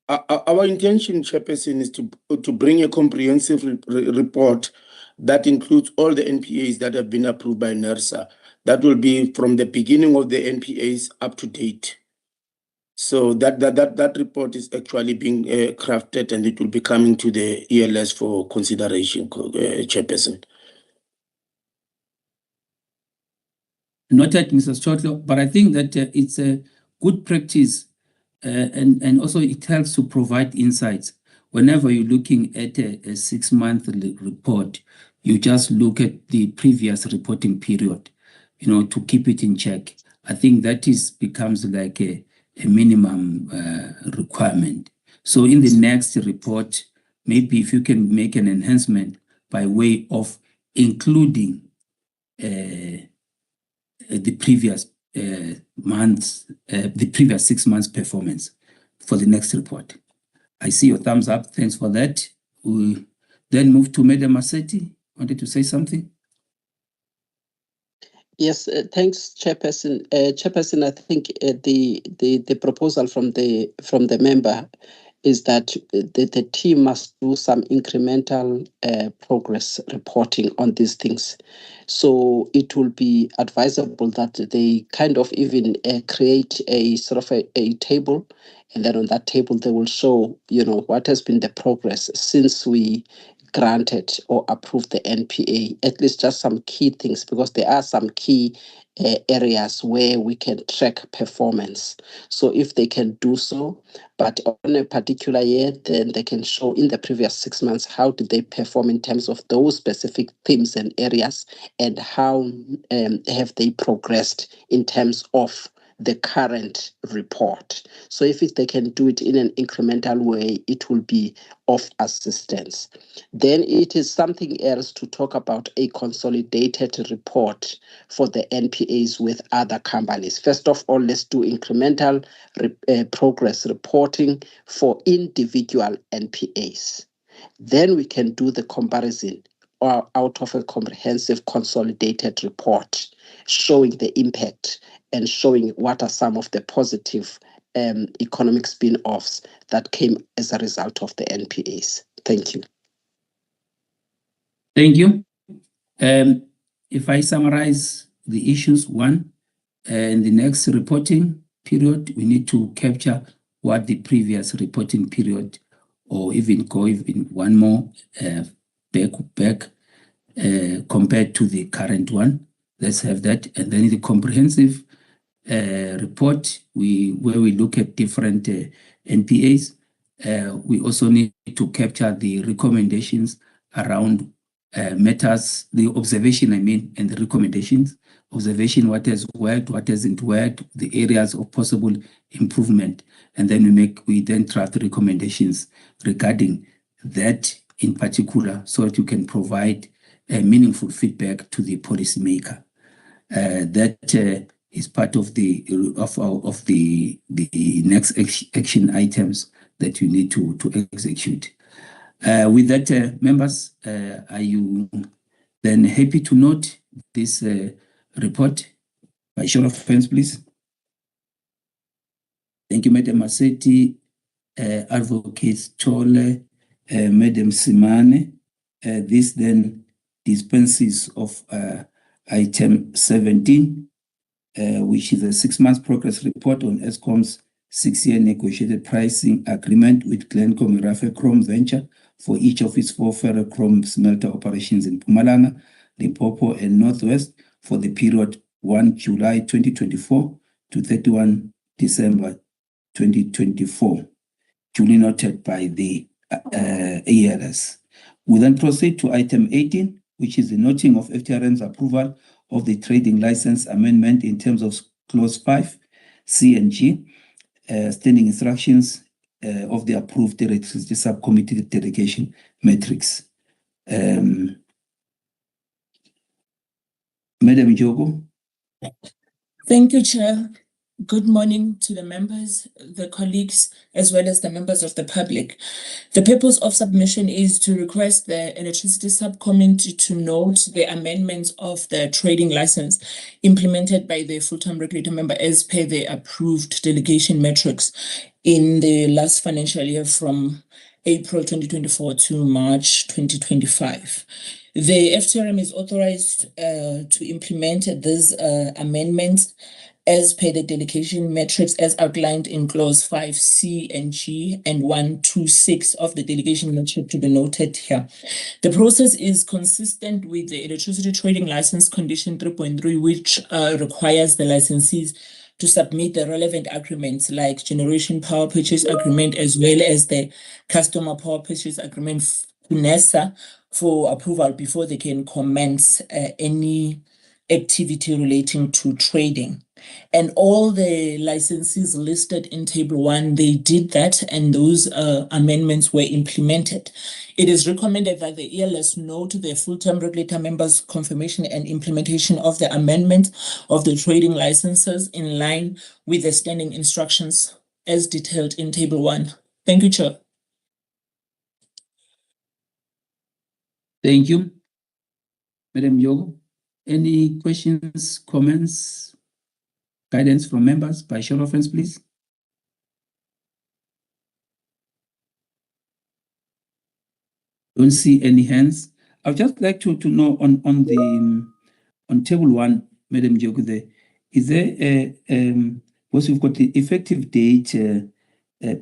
Our intention, Chairperson, is to bring a comprehensive report that includes all the NPAs that have been approved by NERSA. That will be from the beginning of the NPAs up to date. So that report is actually being crafted, and it will be coming to the ELS for consideration, Chairperson. Noted, Mr. Stotlo, but I think that it's a good practice and also it helps to provide insights. Whenever you're looking at a 6-month report, you just look at the previous reporting period, to keep it in check. I think that becomes like a minimum requirement. So in the next report, maybe if you can make an enhancement by way of including the previous months, the previous 6 months performance for the next report. I see your thumbs up. Thanks for that. We then move to Madam Maseti. Wanted to say something? Yes, thanks, Chairperson. Chairperson, I think the proposal from the member is that the team must do some incremental progress reporting on these things. So it will be advisable that they kind of even create a sort of a table, and then on that table they will show, what has been the progress since we granted or approved the NPA, at least just some key things, because there are some key areas where we can track performance. So if they can do so, but on a particular year, then they can show in the previous 6 months how did they perform in terms of those specific themes and areas, and how have they progressed in terms of the current report. So if they can do it in an incremental way, it will be of assistance. Then it is something else to talk about a consolidated report for the NPAs with other companies. First of all, let's do incremental progress reporting for individual NPAs. Then we can do the comparison out of a comprehensive consolidated report showing the impact and showing what are some of the positive economic spin-offs that came as a result of the NPAs. Thank you. Thank you. If I summarize the issues, one, in the next reporting period, we need to capture what the previous reporting period, or even go even one more back compared to the current one. Let's have that. And then the comprehensive report, where we look at different NPAs, we also need to capture the recommendations around matters, the observation, and the recommendations. Observation, what has worked, what hasn't worked, the areas of possible improvement. And then we then draft recommendations regarding that in particular, so that you can provide meaningful feedback to the policymaker. That is part of the next action items that you need to execute. With that, members, are you then happy to note this report? By show of hands, please. Thank you, Madam Maseti, Advocate Tole, Madam Simane. This then dispenses of item 17, which is a 6-month progress report on Eskom's 6-year negotiated pricing agreement with Glencore Merafe Chrome Venture for each of its 4 ferrochrome smelter operations in Mpumalanga, Limpopo, and Northwest for the period 1 July 2024 to 31 December 2024, duly noted by the ALS. We then proceed to item 18, which is the noting of FTRM's approval of the trading license amendment in terms of clause 5, C and G, standing instructions of the approved electricity subcommittee delegation matrix. Madam Njogu. Thank you, Chair. Good morning to the members, the colleagues, as well as the members of the public. The purpose of submission is to request the Electricity Subcommittee to note the amendments of the trading license implemented by the full-time regulator member as per the approved delegation metrics in the last financial year from April 2024 to March 2025. The FTRM is authorized to implement these amendments as per the delegation metrics as outlined in clause 5C and G and 126 of the delegation metric to be noted here. The process is consistent with the electricity trading license condition 3.3, which requires the licensees to submit the relevant agreements like generation power purchase agreement as well as the customer power purchase agreement to NERSA for approval before they can commence any activity relating to trading. And all the licenses listed in table 1, they did that, and those amendments were implemented. It is recommended that the ELS note the full-time regulator members' confirmation and implementation of the amendment of the trading licenses in line with the standing instructions as detailed in table 1. Thank you, Chair. Thank you. Madam Yogo, any questions, comments, guidance from members by show of hands, please? Don't see any hands. I'd just like to know on table 1, Madam Yogo, there is there because we've got the effective date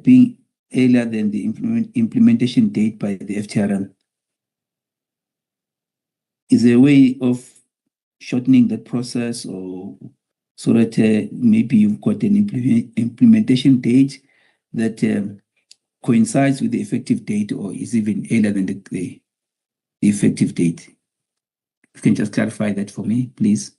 being earlier than the implementation date by the FTRM. Is there a way of shortening that process, or so that maybe you've got an implementation date that coincides with the effective date, or is even earlier than the effective date? You can just clarify that for me, please.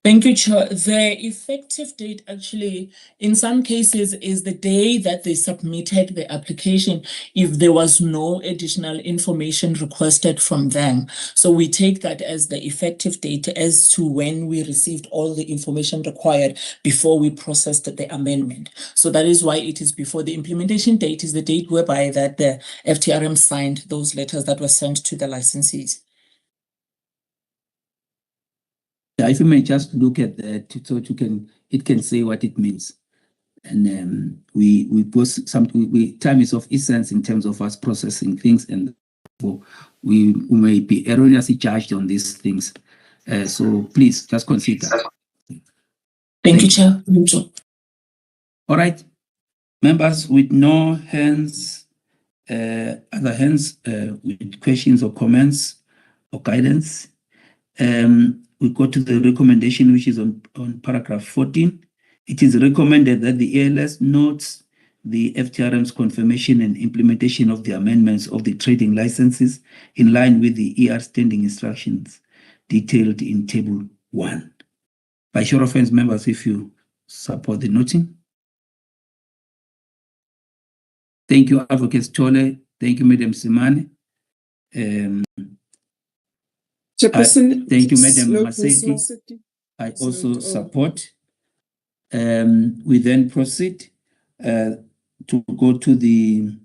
Thank you, Chair. The effective date actually, in some cases, is the day that they submitted the application if there was no additional information requested from them. So we take that as the effective date as to when we received all the information required before we processed the amendment. So that is why it is before the implementation date is the date whereby that the FTRM signed those letters that were sent to the licensees. If you may just look at that, so it can say what it means, and we post something. Time is of essence in terms of us processing things, and we may be erroneously charged on these things. So please just consider. Thank you, Chair. All right, members with no hands, other hands with questions or comments or guidance. We go to the recommendation, which is on paragraph 14. It is recommended that the ELS notes the FTRM's confirmation and implementation of the amendments of the trading licenses in line with the ER standing instructions detailed in table 1. By show of hands, members, if you support the noting. Thank you, Advocate Tole. Thank you, Madam Simane. Thank you, Madam Maseti. I also support. We then proceed to go to the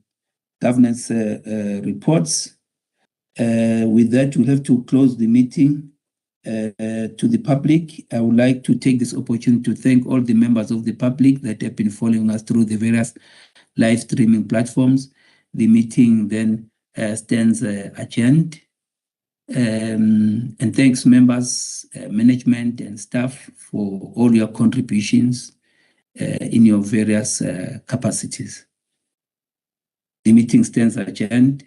governance reports. With that, we'll have to close the meeting to the public. I would like to take this opportunity to thank all the members of the public that have been following us through the various live streaming platforms. The meeting then stands adjourned. And thanks, members, management, and staff for all your contributions in your various capacities. The meeting stands adjourned.